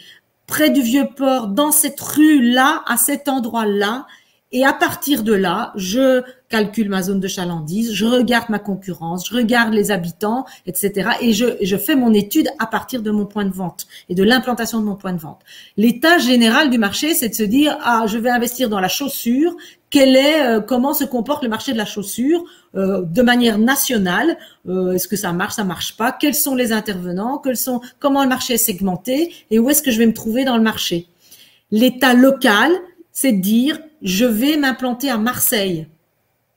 près du Vieux-Port, dans cette rue-là, à cet endroit-là, et à partir de là, je calcule ma zone de chalandise, je regarde ma concurrence, je regarde les habitants, etc. Et je fais mon étude à partir de mon point de vente et de l'implantation de mon point de vente. L'état général du marché, c'est de se dire, je vais investir dans la chaussure, comment se comporte le marché de la chaussure de manière nationale, est-ce que ça marche pas, quels sont les intervenants, comment le marché est segmenté et où est-ce que je vais me trouver dans le marché. L'état local, c'est de dire, je vais m'implanter à Marseille.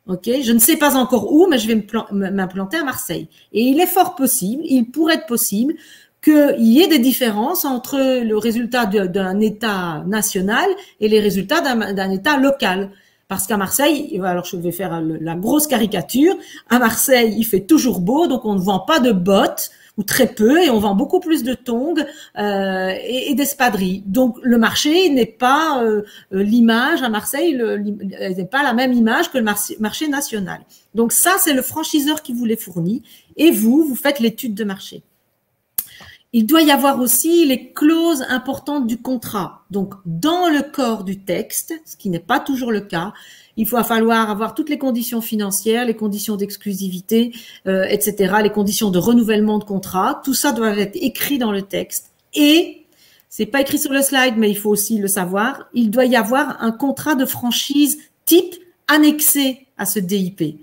Ok, je ne sais pas encore où, mais je vais m'implanter à Marseille. Et il est fort possible, il pourrait être possible qu'il y ait des différences entre le résultat d'un État national et les résultats d'un État local. Parce qu'à Marseille, alors je vais faire la grosse caricature, à Marseille, il fait toujours beau, donc on ne vend pas de bottes, ou très peu, et on vend beaucoup plus de tongs et d'espadrilles. Donc le marché n'est pas l'image à Marseille, n'est pas la même image que le marché national. Donc ça, c'est le franchiseur qui vous les fournit, et vous faites l'étude de marché. Il doit y avoir aussi les clauses importantes du contrat. Donc, dans le corps du texte, ce qui n'est pas toujours le cas, il va falloir avoir toutes les conditions financières, les conditions d'exclusivité, etc., les conditions de renouvellement de contrat. Tout ça doit être écrit dans le texte. Et, c'est pas écrit sur le slide, mais il faut aussi le savoir, il doit y avoir un contrat de franchise type annexé à ce DIP.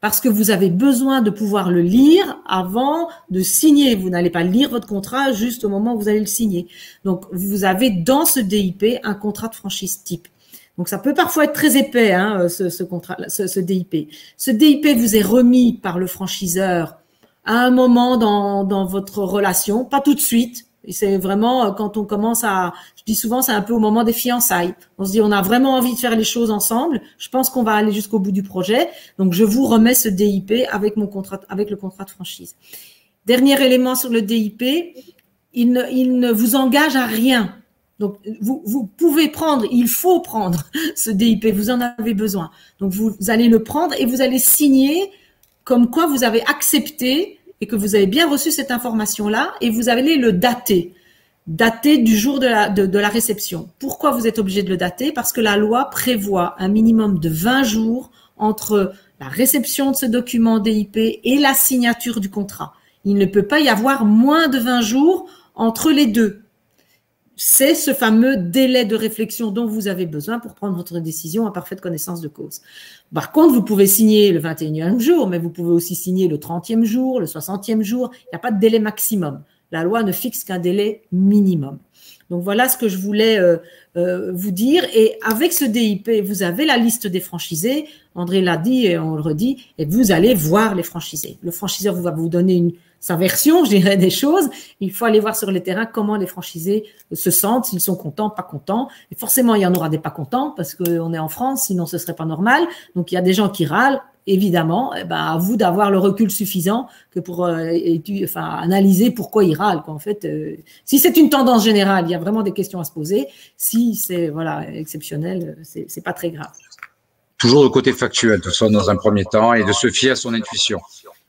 Parce que vous avez besoin de pouvoir le lire avant de signer. Vous n'allez pas lire votre contrat juste au moment où vous allez le signer. Donc, vous avez dans ce DIP un contrat de franchise type. Donc, ça peut parfois être très épais, hein, ce DIP. Ce DIP vous est remis par le franchiseur à un moment dans votre relation, pas tout de suite. Et c'est vraiment quand on commence je dis souvent, c'est un peu au moment des fiançailles. On se dit, on a vraiment envie de faire les choses ensemble. Je pense qu'on va aller jusqu'au bout du projet. Donc, je vous remets ce DIP avec le contrat de franchise. Dernier élément sur le DIP, il ne vous engage à rien. Donc, vous pouvez prendre, il faut prendre ce DIP. Vous en avez besoin. Donc, vous allez le prendre et vous allez signer comme quoi vous avez accepté et que vous avez bien reçu cette information-là, et vous allez le dater. daté du jour de la réception. Pourquoi vous êtes obligé de le dater? Parce que la loi prévoit un minimum de 20 jours entre la réception de ce document DIP et la signature du contrat. Il ne peut pas y avoir moins de 20 jours entre les deux. C'est ce fameux délai de réflexion dont vous avez besoin pour prendre votre décision en parfaite connaissance de cause. Par contre, vous pouvez signer le 21e jour, mais vous pouvez aussi signer le 30e jour, le 60e jour. Il n'y a pas de délai maximum. La loi ne fixe qu'un délai minimum. Donc, voilà ce que je voulais vous dire. Et avec ce DIP, vous avez la liste des franchisés. André l'a dit et on le redit. Et vous allez voir les franchisés. Le franchiseur va vous donner sa version, je dirais, des choses. Il faut aller voir sur le terrain comment les franchisés se sentent, s'ils sont contents, pas contents. Et forcément, il y en aura des pas contents parce qu'on est en France, sinon ce serait pas normal. Donc, il y a des gens qui râlent. Évidemment, à vous d'avoir le recul suffisant que pour analyser pourquoi ils râlent. En fait, si c'est une tendance générale, il y a vraiment des questions à se poser. Si c'est exceptionnel, c'est pas très grave. Toujours le côté factuel, tout ça dans un premier temps, et de se fier à son intuition.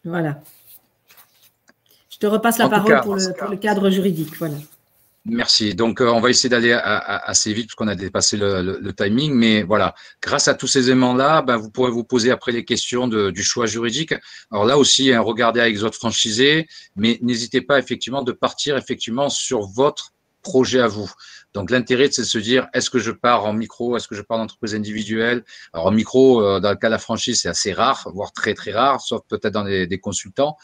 Voilà. Je te repasse la parole pour le cadre juridique. Voilà. Merci. Donc, on va essayer d'aller assez vite parce qu'on a dépassé le timing. Mais voilà, grâce à tous ces éléments-là, vous pourrez vous poser après les questions du choix juridique. Alors là aussi, regardez avec les autres franchisés, mais n'hésitez pas effectivement de partir effectivement sur votre projet à vous. Donc, l'intérêt, c'est de se dire, est-ce que je pars en micro, est-ce que je pars en entreprise individuelle? Alors, en micro, dans le cas de la franchise, c'est assez rare, voire très, très rare, sauf peut-être dans des consultants.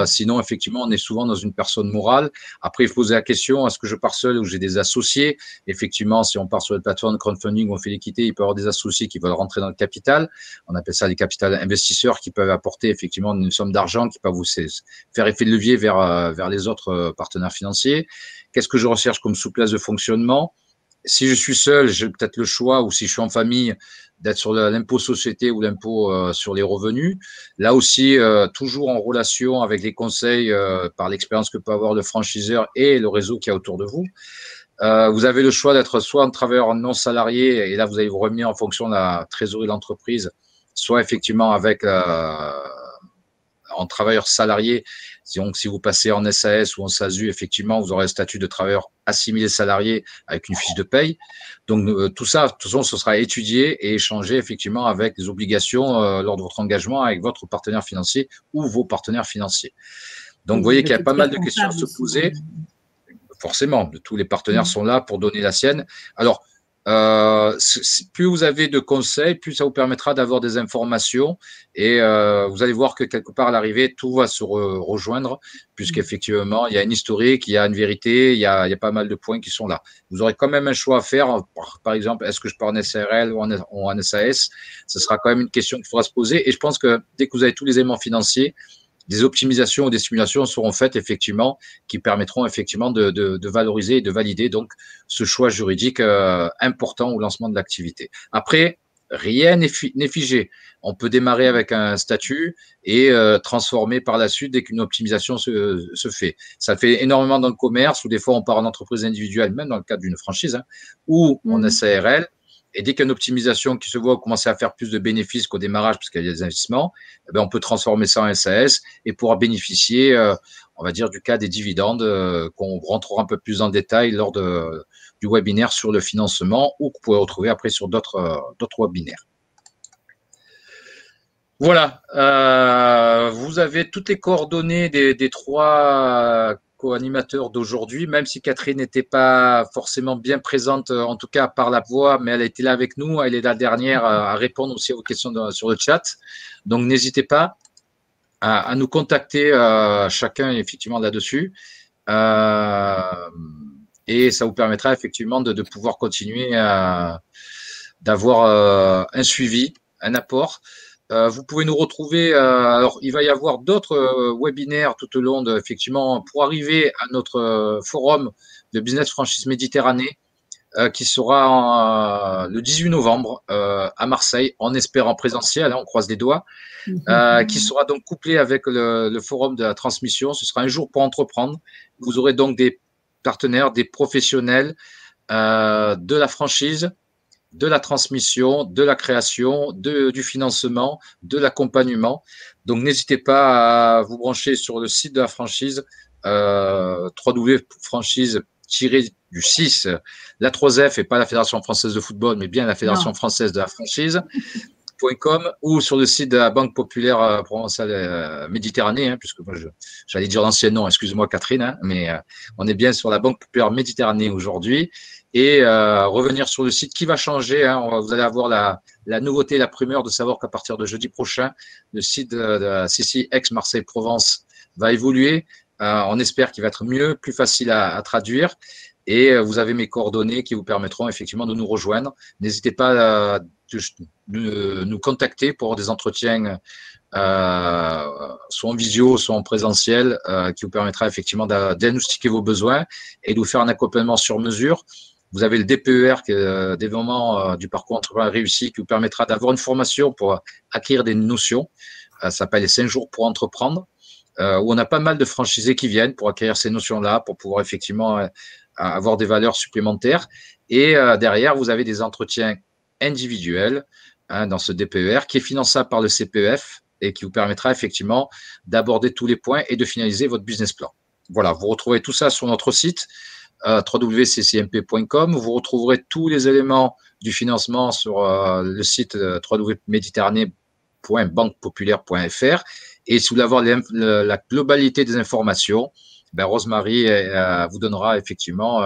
Sinon, effectivement, on est souvent dans une personne morale. Après, il faut poser la question, est-ce que je pars seul ou j'ai des associés? Effectivement, si on part sur une plateforme de crowdfunding où on fait l'équité, il peut y avoir des associés qui veulent rentrer dans le capital. On appelle ça les capital investisseurs qui peuvent apporter effectivement une somme d'argent qui peuvent vous faire effet de levier vers les autres partenaires financiers. Qu'est-ce que je recherche comme souplesse de fonctionnement? Si je suis seul, j'ai peut-être le choix, ou si je suis en famille, d'être sur l'impôt société ou l'impôt sur les revenus. Là aussi, toujours en relation avec les conseils par l'expérience que peut avoir le franchiseur et le réseau qu'il y a autour de vous. Vous avez le choix d'être soit un travailleur non salarié, et là, vous allez vous revenir en fonction de la trésorerie de l'entreprise, soit effectivement avec en travailleur salarié. Donc, si vous passez en SAS ou en SASU, effectivement, vous aurez un statut de travailleur assimilé salarié avec une fiche de paye. Donc, tout ça, de toute façon, ce sera étudié et échangé effectivement avec les obligations lors de votre engagement avec votre partenaire financier ou vos partenaires financiers. Donc, vous voyez qu'il y a pas mal de questions à se poser. Forcément, tous les partenaires sont là pour donner la sienne. Alors, plus vous avez de conseils, plus ça vous permettra d'avoir des informations et vous allez voir que quelque part à l'arrivée, tout va se rejoindre puisqu'effectivement, il y a une historique, il y a une vérité, il y a pas mal de points qui sont là. Vous aurez quand même un choix à faire. Par exemple, est-ce que je pars en SARL ou en SAS? Ce sera quand même une question qu'il faudra se poser et je pense que dès que vous avez tous les éléments financiers, des optimisations ou des simulations seront faites effectivement qui permettront effectivement de valoriser et de valider donc ce choix juridique important au lancement de l'activité. Après, rien n'est figé. On peut démarrer avec un statut et transformer par la suite dès qu'une optimisation se fait. Ça fait énormément dans le commerce où des fois on part en entreprise individuelle, même dans le cadre d'une franchise, ou en SARL. Et dès qu'il y a une optimisation qui se voit commencer à faire plus de bénéfices qu'au démarrage, parce qu'il y a des investissements, on peut transformer ça en SAS et pouvoir bénéficier, on va dire, du cas des dividendes qu'on rentrera un peu plus en détail lors du webinaire sur le financement ou que vous pouvez retrouver après sur d'autres webinaires. Voilà, vous avez toutes les coordonnées des trois co-animateur d'aujourd'hui, même si Catherine n'était pas forcément bien présente, en tout cas par la voix, mais elle a été là avec nous. Elle est la dernière à répondre aussi à vos questions sur le chat. Donc, n'hésitez pas à nous contacter chacun effectivement là-dessus. Et ça vous permettra effectivement de pouvoir continuer d'avoir un suivi, un apport. Vous pouvez nous retrouver, alors il va y avoir d'autres webinaires tout au long effectivement, pour arriver à notre forum de Business Franchise Méditerranée qui sera le 18 novembre à Marseille, en espérant présentiel, on croise les doigts, qui sera donc couplé avec le forum de la transmission. Ce sera un jour pour entreprendre. Vous aurez donc des partenaires, des professionnels de la franchise, de la transmission, de la création, du financement, de l'accompagnement. Donc, n'hésitez pas à vous brancher sur le site de la franchise, www.franchise du 6, la 3F et pas la Fédération française de football, mais bien la Fédération française de la franchise.com ou sur le site de la Banque populaire provençale Méditerranée, hein, puisque moi j'allais dire l'ancien nom, excuse-moi Catherine, hein, mais on est bien sur la Banque populaire Méditerranée aujourd'hui. Et revenir sur le site qui va changer. Hein, vous allez avoir la nouveauté, la primeur de savoir qu'à partir de jeudi prochain, le site de la CCI Aix-Marseille-Provence va évoluer. On espère qu'il va être mieux, plus facile à traduire. Et vous avez mes coordonnées qui vous permettront effectivement de nous rejoindre. N'hésitez pas à nous contacter pour des entretiens soit en visio, soit en présentiel, qui vous permettra effectivement de diagnostiquer vos besoins et de vous faire un accompagnement sur mesure. Vous avez le DPER, qui est développement du parcours entrepreneur réussi, qui vous permettra d'avoir une formation pour acquérir des notions. Ça s'appelle les 5 jours pour entreprendre, où on a pas mal de franchisés qui viennent pour acquérir ces notions-là, pour pouvoir effectivement avoir des valeurs supplémentaires. Et derrière, vous avez des entretiens individuels dans ce DPER, qui est finançable par le CPEF et qui vous permettra effectivement d'aborder tous les points et de finaliser votre business plan. Voilà, vous retrouvez tout ça sur notre site. www.ccmp.com. Vous retrouverez tous les éléments du financement sur le site www.méditerranée.banquepopulaire.fr. Et si vous voulez avoir la globalité des informations, ben Rosemary vous donnera effectivement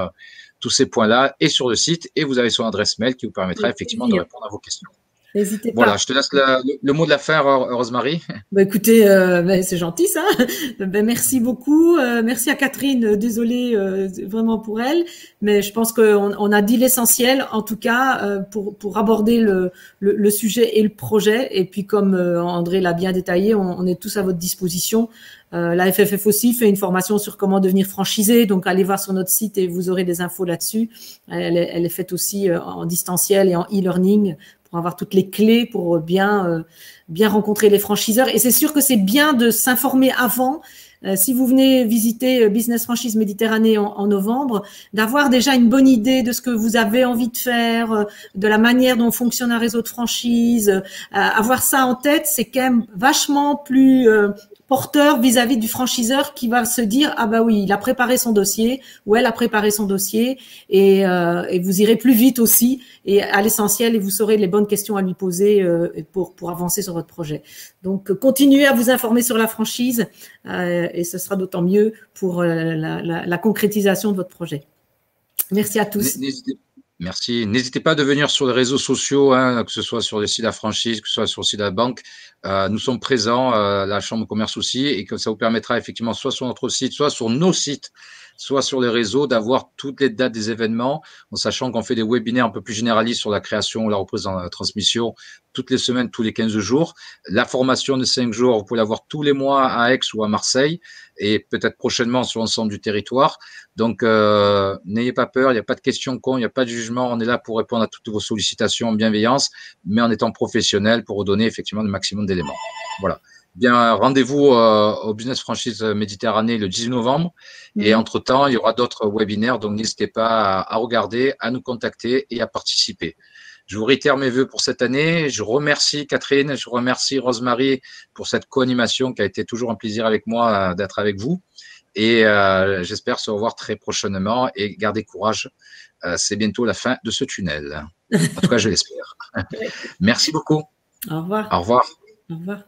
tous ces points-là et sur le site. Et vous avez son adresse mail qui vous permettra effectivement de répondre à vos questions. N'hésitez pas. Voilà, je te laisse le mot de la fin, Rosemary. Bah écoutez, c'est gentil ça. Merci beaucoup. Merci à Catherine. Désolée vraiment pour elle, mais je pense qu'on a dit l'essentiel, en tout cas, pour aborder le sujet et le projet. Et puis comme André l'a bien détaillé, on est tous à votre disposition. La FFF aussi fait une formation sur comment devenir franchisé, donc allez voir sur notre site et vous aurez des infos là-dessus. Elle est faite aussi en distanciel et en e-learning pour avoir toutes les clés pour bien rencontrer les franchiseurs. Et c'est sûr que c'est bien de s'informer avant. Si vous venez visiter Business Franchise Méditerranée en novembre, d'avoir déjà une bonne idée de ce que vous avez envie de faire, de la manière dont fonctionne un réseau de franchise. Avoir ça en tête, c'est quand même vachement plus porteur vis-à-vis du franchiseur qui va se dire ah bah oui, il a préparé son dossier ou elle a préparé son dossier et vous irez plus vite aussi et à l'essentiel et vous saurez les bonnes questions à lui poser pour avancer sur votre projet. Donc continuez à vous informer sur la franchise et ce sera d'autant mieux pour la concrétisation de votre projet. Merci à tous. Merci. N'hésitez pas à venir sur les réseaux sociaux, hein, que ce soit sur le site de la franchise, que ce soit sur le site de la banque. Nous sommes présents, la Chambre de commerce aussi, et que ça vous permettra effectivement, soit sur notre site, soit sur nos sites, soit sur les réseaux, d'avoir toutes les dates des événements, en sachant qu'on fait des webinaires un peu plus généralistes sur la création, la reprise en transmission, toutes les semaines, tous les 15 jours. La formation de 5 jours, vous pouvez l'avoir tous les mois à Aix ou à Marseille, et peut-être prochainement sur l'ensemble du territoire. Donc, n'ayez pas peur, il n'y a pas de questions con, il n'y a pas de jugement. On est là pour répondre à toutes vos sollicitations en bienveillance, mais en étant professionnel pour vous donner effectivement le maximum d'éléments. Voilà. Bien, rendez-vous au Business Franchise Méditerranée le 10 novembre. Et entre-temps, il y aura d'autres webinaires, donc n'hésitez pas à regarder, à nous contacter et à participer. Je vous réitère mes vœux pour cette année. Je remercie Catherine, je remercie Rosemary pour cette co-animation qui a été toujours un plaisir avec moi d'être avec vous. Et j'espère se revoir très prochainement et gardez courage. C'est bientôt la fin de ce tunnel. En tout cas, je l'espère. Merci beaucoup. Au revoir. Au revoir. Au revoir.